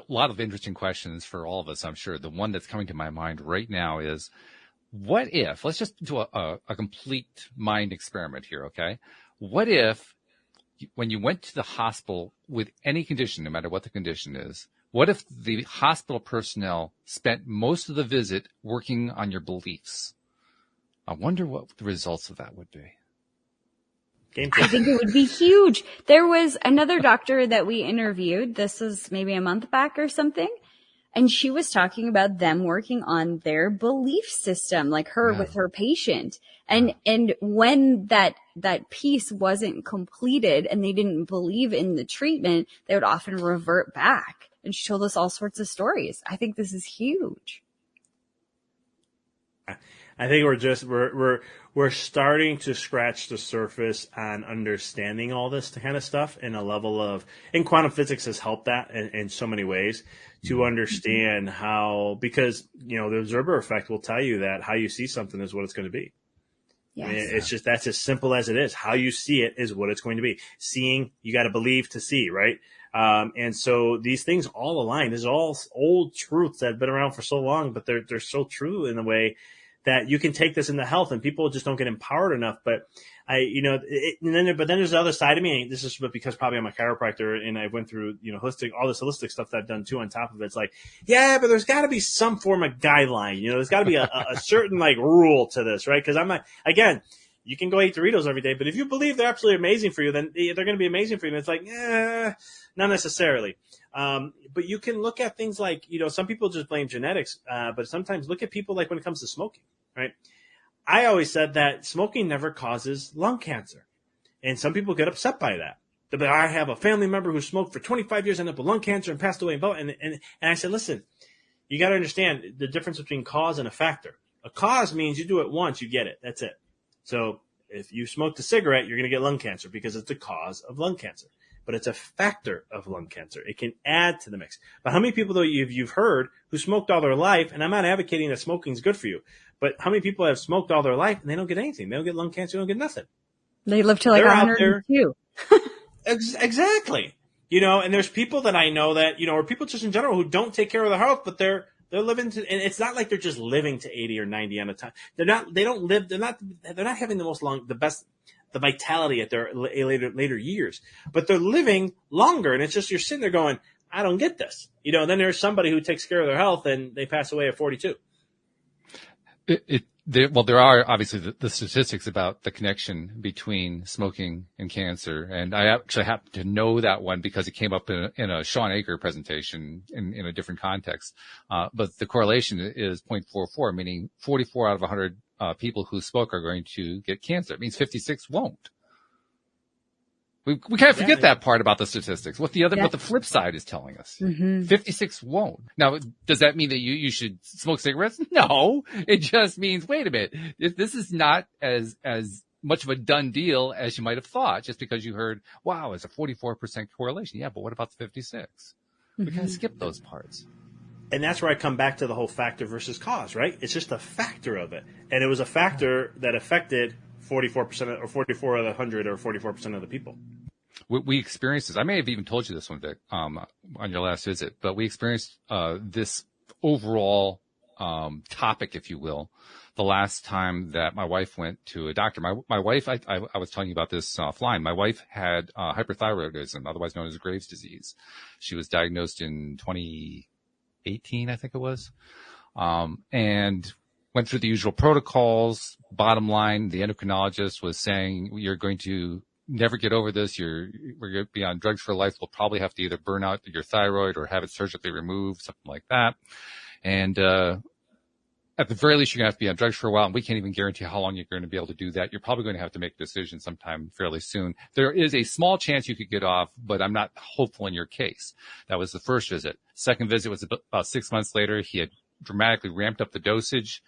lot of interesting questions for all of us, I'm sure. The one that's coming to my mind right now is, what if, let's just do a complete mind experiment here, okay? What if when you went to the hospital with any condition, no matter what the condition is, what if the hospital personnel spent most of the visit working on your beliefs? I wonder what the results of that would be. Game I changer. think it would be huge. There was another doctor that we interviewed. This was maybe a month back or something. And she was talking about them working on their belief system, like her with her patient. And when that piece wasn't completed and they didn't believe in the treatment, they would often revert back. And she told us all sorts of stories. I think this is huge. I think we're starting to scratch the surface on understanding all this kind of stuff in a level of, and quantum physics has helped that in so many ways to understand how, because, the observer effect will tell you that how you see something is what it's going to be. Yes. I mean, it's just, that's as simple as it is. How you see it is what it's going to be. Seeing, you got to believe to see, right? And so these things all align. These are all old truths that have been around for so long, but they're so true in a way that you can take this into health, and people just don't get empowered enough. But then there's the other side of me. This is because probably I'm a chiropractor and I went through, all this holistic stuff that I've done too on top of it. It's like, yeah, but there's got to be some form of guideline. There's got to be a certain rule to this, right? Because I'm not, again, you can go eat Doritos every day, but if you believe they're absolutely amazing for you, then they're going to be amazing for you. And it's like, not necessarily. But you can look at things like, some people just blame genetics, but sometimes look at people like when it comes to smoking, right? I always said that smoking never causes lung cancer. And some people get upset by that. But I have a family member who smoked for 25 years, ended up with lung cancer and passed away. And I said, listen, you got to understand the difference between cause and a factor. A cause means you do it once, you get it. That's it. So if you smoked a cigarette, you're going to get lung cancer because it's the cause of lung cancer. But it's a factor of lung cancer. It can add to the mix. But how many people, though, you've heard who smoked all their life, and I'm not advocating that smoking is good for you, but how many people have smoked all their life and they don't get anything? They don't get lung cancer, they don't get nothing. They live to 102. Exactly. And there's people that I know that, or people just in general who don't take care of their health, but they're living to, and it's not like they're just living to 80 or 90 on a time. They're not having the vitality at their later years, but they're living longer. And it's just, you're sitting there going, I don't get this. Then there's somebody who takes care of their health and they pass away at 42. There are obviously the statistics about the connection between smoking and cancer. And I actually happen to know that one because it came up in a Sean Aker presentation in a different context. But the correlation is 0.44, meaning 44 out of 100 people who smoke are going to get cancer. It means 56 won't. We kind of forget that part about the statistics. What the flip side is telling us. 56 won't. Now, does that mean that you should smoke cigarettes? No. It just means, wait a minute. This is not as much of a done deal as you might have thought, just because you heard, wow, it's a 44% correlation. Yeah, but what about the 56? We kind of skip those parts. And that's where I come back to the whole factor versus cause, right? It's just a factor of it. And it was a factor that affected 44% or 44 of the 100 or 44% of the people. We experienced this. I may have even told you this one, Vic, on your last visit, but we experienced this overall topic, if you will, the last time that my wife went to a doctor. My wife, I was telling you about this offline. My wife had hyperthyroidism, otherwise known as Graves' disease. She was diagnosed in 2018, I think it was, and went through the usual protocols. Bottom line, the endocrinologist was saying, you're going to never get over this. We're going to be on drugs for life. We'll probably have to either burn out your thyroid or have it surgically removed, something like that. And at the very least, you're going to have to be on drugs for a while, and we can't even guarantee how long you're going to be able to do that. You're probably going to have to make a decision sometime fairly soon. There is a small chance you could get off, but I'm not hopeful in your case. That was the first visit. Second visit was about 6 months later. He had dramatically ramped up the dosage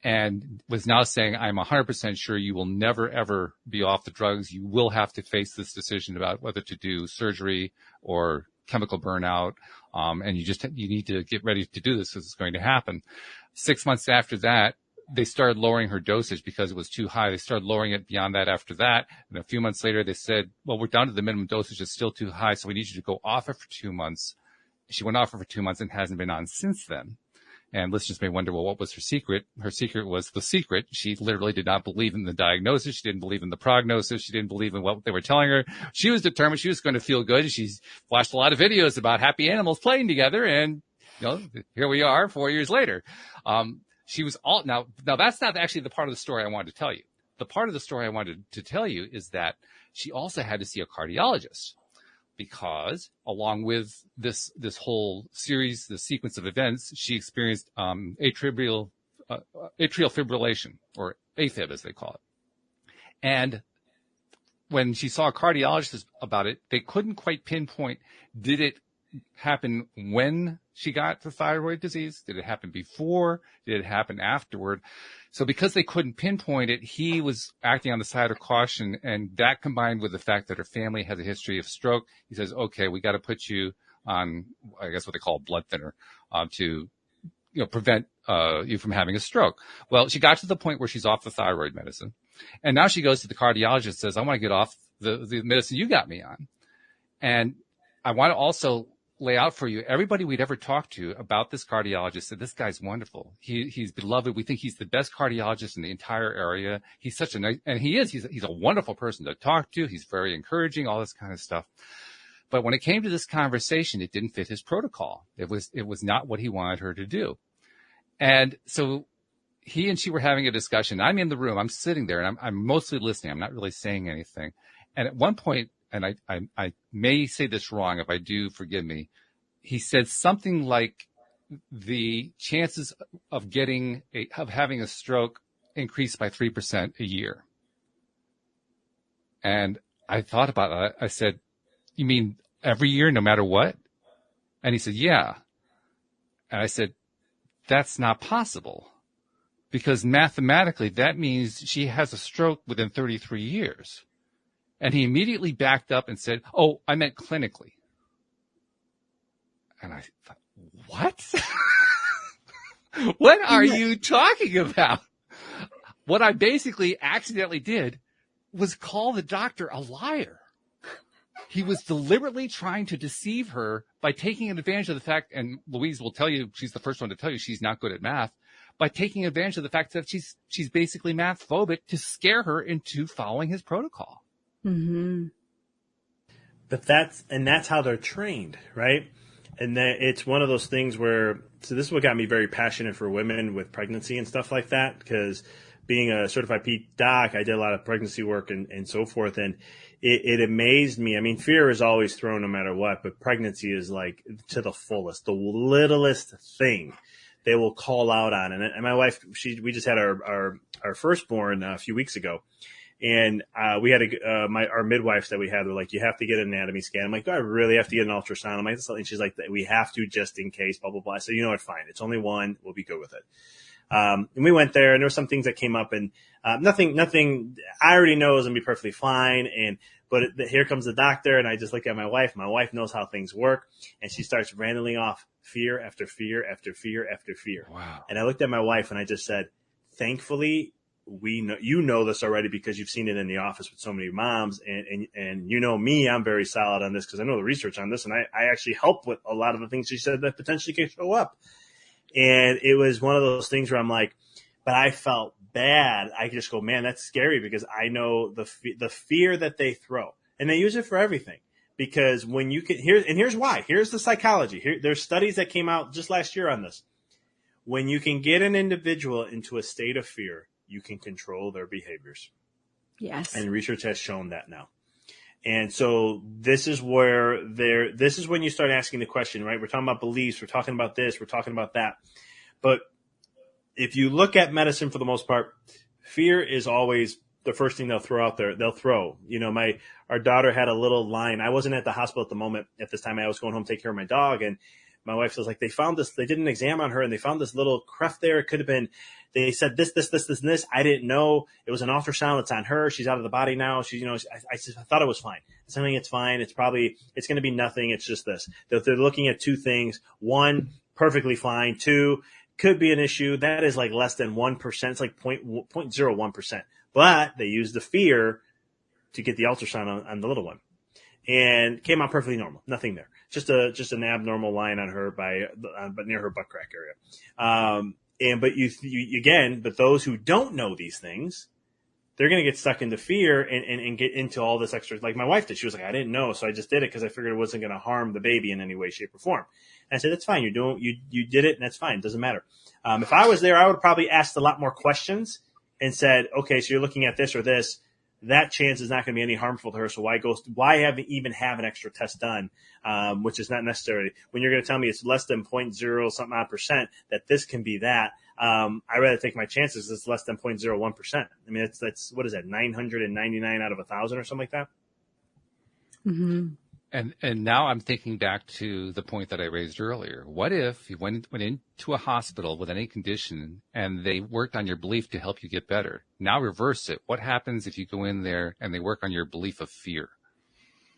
and was now saying, I'm 100% sure you will never, ever be off the drugs. You will have to face this decision about whether to do surgery or chemical burnout. And you need to get ready to do this because it's going to happen. 6 months after that, they started lowering her dosage because it was too high. They started lowering it beyond that after that. And a few months later, they said, well, we're down to the minimum dosage. It's still too high. So we need you to go off it for 2 months. She went off it for 2 months and hasn't been on since then. And listeners may wonder, well, what was her secret? Her secret was the secret. She literally did not believe in the diagnosis. She didn't believe in the prognosis. She didn't believe in what they were telling her. She was determined she was going to feel good. She's watched a lot of videos about happy animals playing together. And, here we are 4 years later. She was now that's not actually the part of the story I wanted to tell you. the part of the story I wanted to tell you is that she also had to see a cardiologist because along with this whole series, the sequence of events, she experienced atrial fibrillation, or AFib as they call it. And when she saw a cardiologist about it, they couldn't quite pinpoint, did it happen when she got the thyroid disease? Did it happen before? Did it happen afterward? So because they couldn't pinpoint it, he was acting on the side of caution, and that combined with the fact that her family has a history of stroke, he says, okay, we got to put you on, I guess what they call a blood thinner, to prevent you from having a stroke. Well, she got to the point where she's off the thyroid medicine, and now she goes to the cardiologist and says, I want to get off the medicine you got me on. And I want to also lay out for you, everybody we'd ever talked to about this cardiologist said, this guy's wonderful. He's beloved. We think he's the best cardiologist in the entire area. He's such a nice, and he's a wonderful person to talk to. He's very encouraging, all this kind of stuff. But when it came to this conversation, it didn't fit his protocol. It was not what he wanted her to do. And so he and she were having a discussion. I'm in the room. I'm sitting there, and I'm mostly listening. I'm not really saying anything. And at one point, and I may say this wrong. If I do, forgive me. He said something like the chances of having a stroke increased by 3% a year. And I thought about it. I said, you mean every year, no matter what? And he said, yeah. And I said, that's not possible, because mathematically that means she has a stroke within 33 years. And he immediately backed up and said, oh, I meant clinically. And I thought, what? What are you talking about? What I basically accidentally did was call the doctor a liar. He was deliberately trying to deceive her by taking advantage of the fact, and Louise will tell you, she's the first one to tell you she's not good at math, by taking advantage of the fact that she's basically math phobic to scare her into following his protocol. Mm-hmm. But that's how they're trained, right? And that it's one of those things where, so this is what got me very passionate for women with pregnancy and stuff like that, because being a certified ped doc, I did a lot of pregnancy work and so forth. And it amazed me. I mean, fear is always thrown no matter what, but pregnancy is like to the fullest, the littlest thing they will call out on. And my wife, we just had our firstborn a few weeks ago. And we had our midwives that we had were like, you have to get an anatomy scan. I'm like, do I really have to get an ultrasound? I'm like, and she's like, we have to just in case, blah, blah, blah. I said, you know what, fine. It's only one. We'll be good with it. And we went there, and there were some things that came up, and nothing I already know is going to be perfectly fine. But here comes the doctor, and I just look at my wife. My wife knows how things work, and she starts rattling off fear after fear after fear after fear. Wow. And I looked at my wife, and I just said, thankfully, you know this already because you've seen it in the office with so many moms, and you know me, I'm very solid on this because I know the research on this, and I actually help with a lot of the things she said that potentially can show up. And it was one of those things where I'm like, but I felt bad. I just go, man, that's scary, because I know the fear that they throw, and they use it for everything. Because when you can here's why. Here's the psychology. There's studies that came out just last year on this. When you can get an individual into a state of fear, you can control their behaviors. Yes. And research has shown that now. And so this is when you start asking the question, right? We're talking about beliefs. We're talking about this. We're talking about that. But if you look at medicine for the most part, fear is always the first thing they'll throw out there. They'll throw, our daughter had a little line. I wasn't at the hospital at this time. I was going home to take care of my dog. And my wife was like, they did an exam on her, and they found this little cleft there. It could have been, they said this, and this. I didn't know. It was an ultrasound. It's on her. She's out of the body now. I thought it was fine. Something it's fine. It's going to be nothing. It's just this. They're looking at two things. One, perfectly fine. Two, could be an issue. That is like less than 1%. It's like 0.01%. But they used the fear to get the ultrasound on the little one, and came out perfectly normal. Nothing there. Just an abnormal line on her but near her butt crack area. But those who don't know these things, they're going to get stuck into fear and get into all this extra. Like my wife did. She was like, I didn't know, so I just did it because I figured it wasn't going to harm the baby in any way, shape, or form. And I said, that's fine. You did it, and that's fine. It doesn't matter. If I was there, I would probably ask a lot more questions and said, okay, so you're looking at this or this, that chance is not going to be any harmful to her. So why even have an extra test done, which is not necessary. When you're going to tell me it's less than 0.0 something odd percent that this can be that, I'd rather take my chances. It's less than 0.01%. I mean, that's what is that, 999 out of 1,000 or something like that? Mm-hmm. And now I'm thinking back to the point that I raised earlier. What if you went into a hospital with any condition and they worked on your belief to help you get better? Now reverse it. What happens if you go in there and they work on your belief of fear?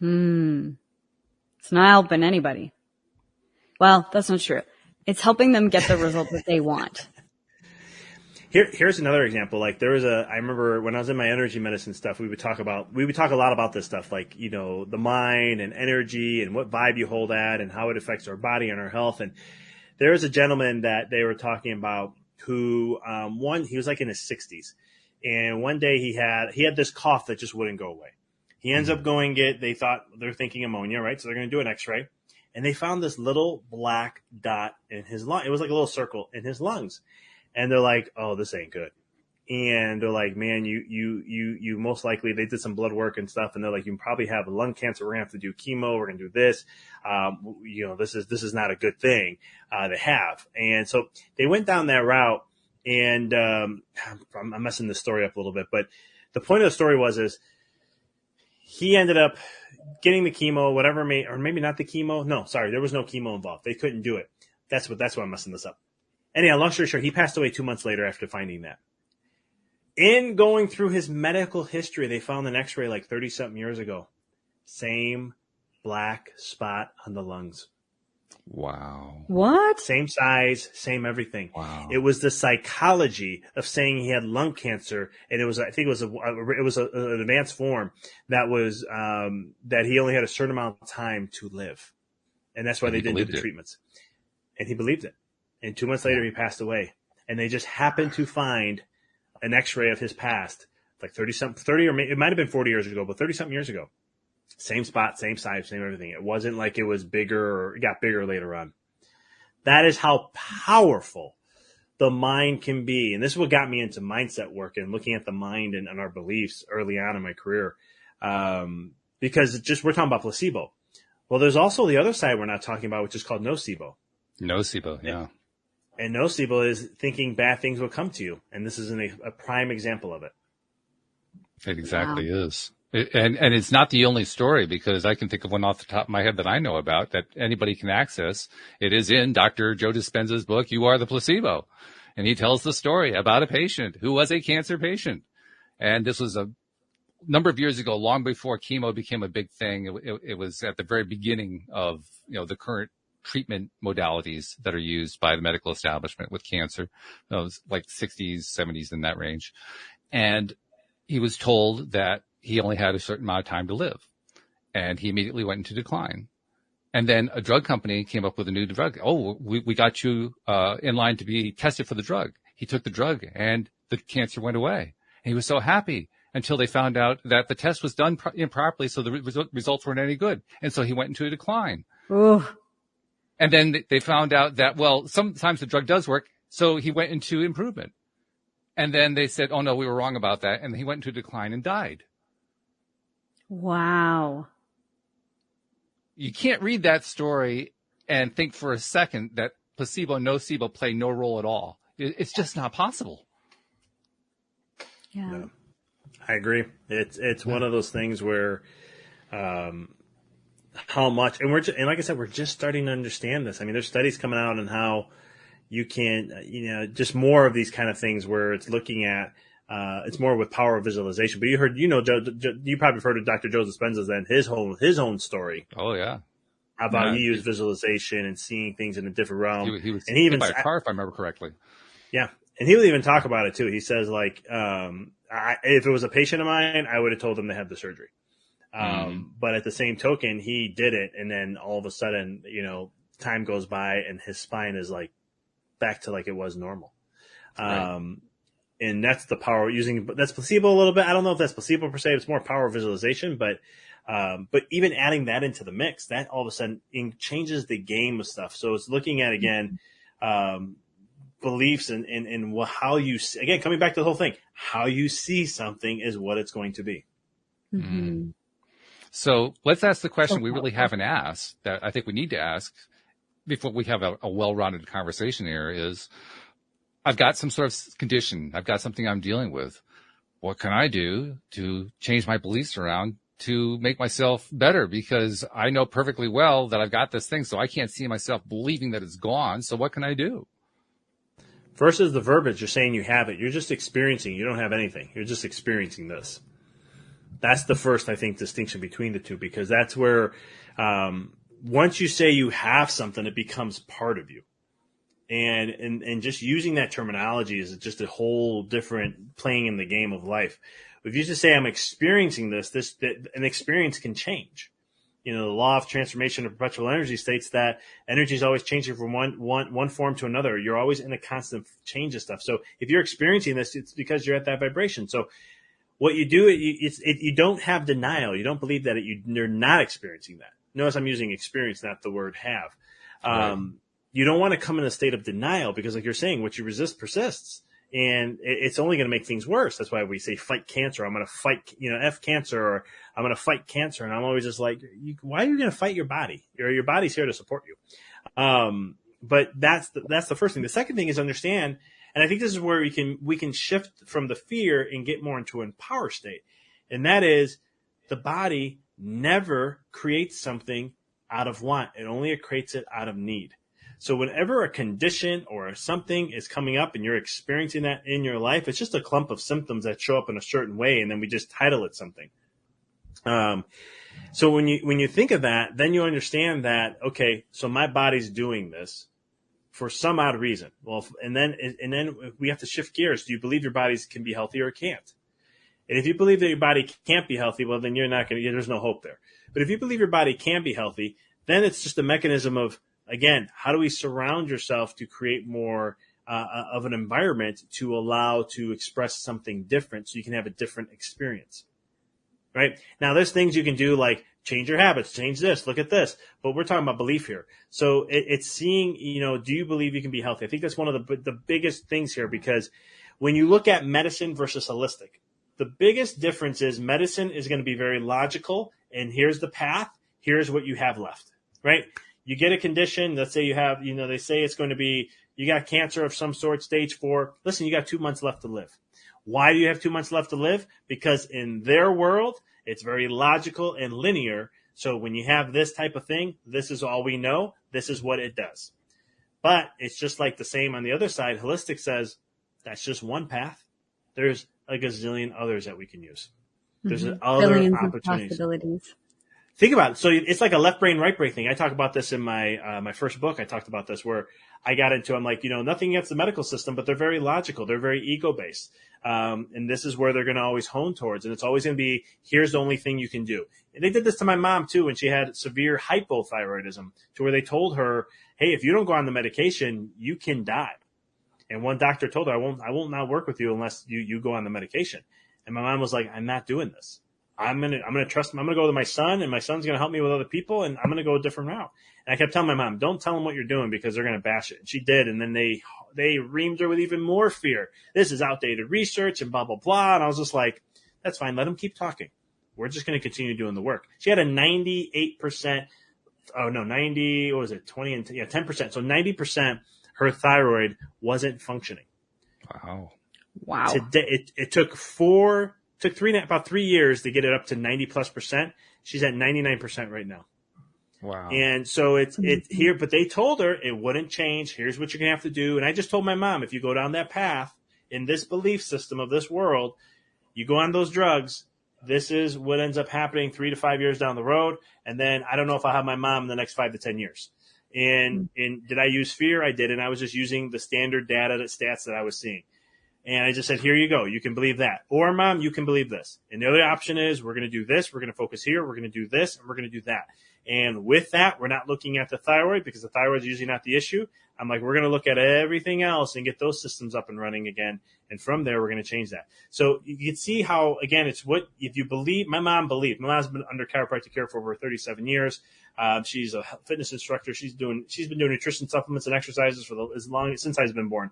It's not helping anybody. Well, that's not true. It's helping them get the result that they want. Here's another example. Like I remember when I was in my energy medicine stuff, we would talk a lot about this stuff, like, you know, the mind and energy and what vibe you hold at and how it affects our body and our health. And there was a gentleman that they were talking about who, he was like in his 60s. And one day he had this cough that just wouldn't go away. He ends up they're thinking ammonia, right? So they're going to do an x-ray, and they found this little black dot in his lung. It was like a little circle in his lungs. And they're like, oh, this ain't good. And they're like, man, you most likely, they did some blood work and stuff. And they're like, you probably have lung cancer. We're going to have to do chemo. We're going to do this. This is not a good thing to have. And so they went down that route, and I'm messing this story up a little bit, but the point of the story is he ended up getting the chemo, whatever, or maybe not the chemo. No, sorry. There was no chemo involved. They couldn't do it. That's why I'm messing this up. Anyhow, long story short, he passed away 2 months later after finding that. In going through his medical history, they found an x-ray like 30-something years ago. Same black spot on the lungs. Wow. What? Same size, same everything. Wow. It was the psychology of saying he had lung cancer, and it was an advanced form that was that he only had a certain amount of time to live, and that's why they didn't do the treatments. And he believed it. And 2 months later, he passed away. And they just happened to find an x-ray of his past, like 30, or it might have been 40 years ago, but 30-something years ago. Same spot, same size, same everything. It wasn't like it was bigger or it got bigger later on. That is how powerful the mind can be. And this is what got me into mindset work and looking at the mind and our beliefs early on in my career. Because we're talking about placebo. Well, there's also the other side we're not talking about, which is called nocebo. Nocebo, yeah. And nocebo is thinking bad things will come to you. And this is a prime example of it. It exactly is. And it's not the only story, because I can think of one off the top of my head that I know about that anybody can access. It is in Dr. Joe Dispenza's book, You Are the Placebo. And he tells the story about a patient who was a cancer patient. And this was a number of years ago, long before chemo became a big thing. It was at the very beginning of, the current treatment modalities that are used by the medical establishment with cancer. It was like 60s, 70s, in that range. And he was told that he only had a certain amount of time to live, and he immediately went into decline. And then a drug company came up with a new drug. Oh, we got you in line to be tested for the drug. He took the drug and the cancer went away. And he was so happy until they found out that the test was done improperly, so the results weren't any good. And so he went into a decline. Ooh. And then they found out that, well, sometimes the drug does work, so he went into improvement. And then they said, oh, no, we were wrong about that. And he went into decline and died. Wow. You can't read that story and think for a second that placebo and nocebo play no role at all. It's just not possible. Yeah. No, I agree. It's one of those things where how much, and like I said, we're just starting to understand this. I mean, there's studies coming out on how you can, just more of these kind of things where it's looking at, it's more with power of visualization. But you probably heard of Dr. Joe Dispenza's and his own story. Oh yeah, about he used visualization and seeing things in a different realm. He was and he even hit by a car, if I remember correctly. Yeah, and he'll even talk about it too. He says like, if it was a patient of mine, I would have told them to have the surgery. But at the same token, he did it, and then all of a sudden, time goes by, and his spine is like back to like it was normal. Right. And that's the power that's placebo a little bit. I don't know if that's placebo per se. It's more power visualization, but even adding that into the mix, that all of a sudden changes the game of stuff. So it's looking at, again, beliefs and how you, again, coming back to the whole thing, how you see something is what it's going to be. Mm-hmm. So let's ask the question we really haven't asked that I think we need to ask before we have a well-rounded conversation here is, I've got some sort of condition. I've got something I'm dealing with. What can I do to change my beliefs around to make myself better? Because I know perfectly well that I've got this thing, so I can't see myself believing that it's gone. So what can I do? First is the verbiage. You're saying you have it. You're just experiencing. You don't have anything. You're just experiencing this. That's the first, I think, distinction between the two, because that's where once you say you have something, it becomes part of you. And just using that terminology is just a whole different playing in the game of life. If you just say I'm experiencing this, an experience can change. You know, the law of transformation of perpetual energy states that energy is always changing from one form to another. You're always in a constant change of stuff. So if you're experiencing this, it's because you're at that vibration. So what you do, you don't have denial. You don't believe that you're not experiencing that. Notice I'm using experience, not the word have. Right. You don't want to come in a state of denial because, like you're saying, what you resist persists. And it's only going to make things worse. That's why we say fight cancer. I'm going to fight, F cancer, or I'm going to fight cancer. And I'm always just like, why are you going to fight your body? Your body's here to support you. But that's the first thing. The second thing is understand, and I think this is where we can shift from the fear and get more into an empower state. And that is, the body never creates something out of want. It only creates it out of need. So whenever a condition or something is coming up and you're experiencing that in your life, it's just a clump of symptoms that show up in a certain way, and then we just title it something. So when you think of that, then you understand that, okay, so my body's doing this for some odd reason. Well, and then we have to shift gears. Do you believe your body can be healthy or it can't? And if you believe that your body can't be healthy, well, then there's no hope there. But if you believe your body can be healthy, then it's just a mechanism of, again, how do we surround yourself to create more of an environment to allow to express something different so you can have a different experience, right? Now, there's things you can do like change your habits, change this, look at this, but we're talking about belief here. So it's seeing, do you believe you can be healthy? I think that's one of the biggest things here, because when you look at medicine versus holistic, the biggest difference is medicine is going to be very logical, and here's the path, here's what you have left, right? You get a condition, let's say you have, they say it's going to be, you got cancer of some sort, stage 4. Listen, you got 2 months left to live. Why do you have 2 months left to live? Because in their world, it's very logical and linear. So when you have this type of thing, this is all we know. This is what it does. But it's just like the same on the other side. Holistic says that's just one path. There's a gazillion others that we can use. There's other Billions opportunities. Of possibilities. Think about it. So it's like a left brain, right brain thing. I talk about this in my my first book. I talked about this where I got into, I'm like, nothing against the medical system, but they're very logical. They're very ego-based. And this is where they're going to always hone towards. And it's always going to be, here's the only thing you can do. And they did this to my mom, too, when she had severe hypothyroidism, to where they told her, hey, if you don't go on the medication, you can die. And one doctor told her, I won't now work with you unless you go on the medication. And my mom was like, I'm not doing this. I'm gonna trust him. I'm gonna go with my son, and my son's gonna help me with other people, and I'm gonna go a different route. And I kept telling my mom, don't tell them what you're doing because they're gonna bash it. And she did, and then they reamed her with even more fear. This is outdated research and blah blah blah. And I was just like, that's fine. Let them keep talking. We're just gonna continue doing the work. She had a 98%. Oh no, 90. What was it? 20 and 10%. So 90% her thyroid wasn't functioning. Wow. Today, it took about 3 years to get it up to 90+%. She's at 99% right now. Wow. And so it's here, but they told her it wouldn't change. Here's what you're going to have to do. And I just told my mom, if you go down that path in this belief system of this world, you go on those drugs, this is what ends up happening 3 to 5 years down the road. And then I don't know if I'll have my mom in the next 5 to 10 years. And did I use fear? I did. And I was just using the standard data, stats that I was seeing. And I just said, here you go. You can believe that. Or, Mom, you can believe this. And the other option is we're going to do this. We're going to focus here. We're going to do this. And we're going to do that. And with that, we're not looking at the thyroid because the thyroid is usually not the issue. I'm like, we're going to look at everything else and get those systems up and running again. And from there, we're going to change that. So you can see how, again, it's what, if you believe, my mom's been under chiropractic care for over 37 years. She's a fitness instructor. She's been doing nutrition supplements and exercises since I've been born.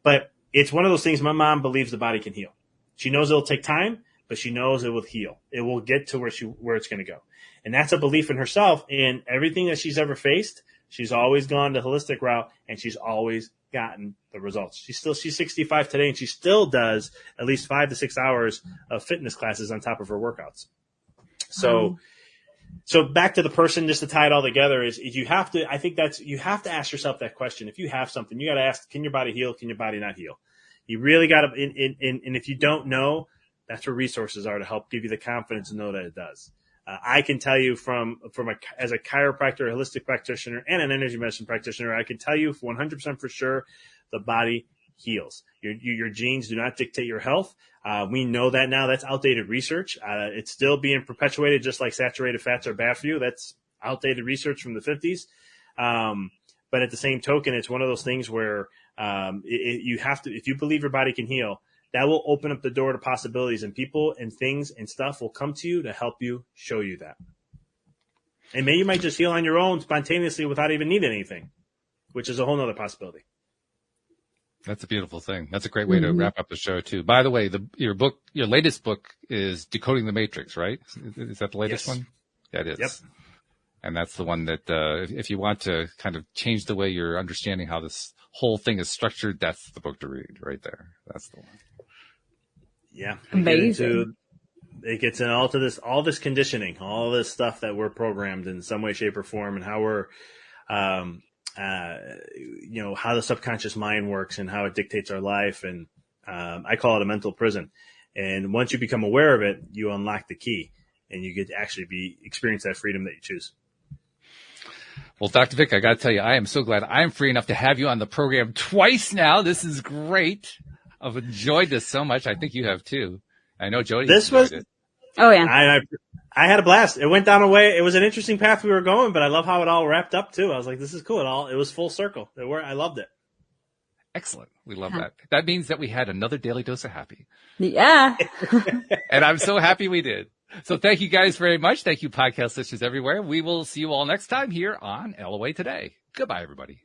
But it's one of those things. My mom believes the body can heal. She knows it'll take time, but she knows it will heal. It will get to where it's going to go. And that's a belief in herself. And everything that she's ever faced, she's always gone the holistic route, and she's always gotten the results. She's 65 today, and she still does at least 5 to 6 hours of fitness classes on top of her workouts. So back to the person, just to tie it all together, is you have to ask yourself that question. If you have something, you got to ask, can your body heal? Can your body not heal? You really got to, and if you don't know, that's where resources are to help give you the confidence to know that it does. I can tell you as a chiropractor, a holistic practitioner, and an energy medicine practitioner, I can tell you 100% for sure the body heals. Your genes do not dictate your health. We know that now. That's outdated research. It's still being perpetuated, just like saturated fats are bad for you. That's outdated research from the 50s. But at the same token, it's one of those things where you have to, if you believe your body can heal, that will open up the door to possibilities, and people and things and stuff will come to you to help you, show you that. And maybe you might just heal on your own spontaneously without even needing anything, which is a whole nother possibility. That's a beautiful thing. That's a great way to wrap up the show too. By the way, your latest book is Decoding the Matrix, right? Is that the latest one? Yeah, it is. Yep. And that's the one that, if you want to kind of change the way you're understanding how this whole thing is structured, that's the book to read right there. That's the one. Yeah. Amazing. It gets in all this conditioning, all this stuff that we're programmed in some way, shape, or form, and how we're, how the subconscious mind works and how it dictates our life. And I call it a mental prison. And once you become aware of it, you unlock the key, and you get to actually experience that freedom that you choose. Well, Dr. Vic, I got to tell you, I am so glad I'm free enough to have you on the program twice now. This is great. I've enjoyed this so much. I think you have too. I know Jody enjoyed it. Oh yeah. I had a blast. It went down a way. It was an interesting path we were going, but I love how it all wrapped up too. I was like, this is cool. It was full circle. I loved it. Excellent. We love that. That means that we had another Daily Dose of Happy. Yeah. And I'm so happy we did. So thank you guys very much. Thank you, podcast listeners everywhere. We will see you all next time here on LOA Today. Goodbye, everybody.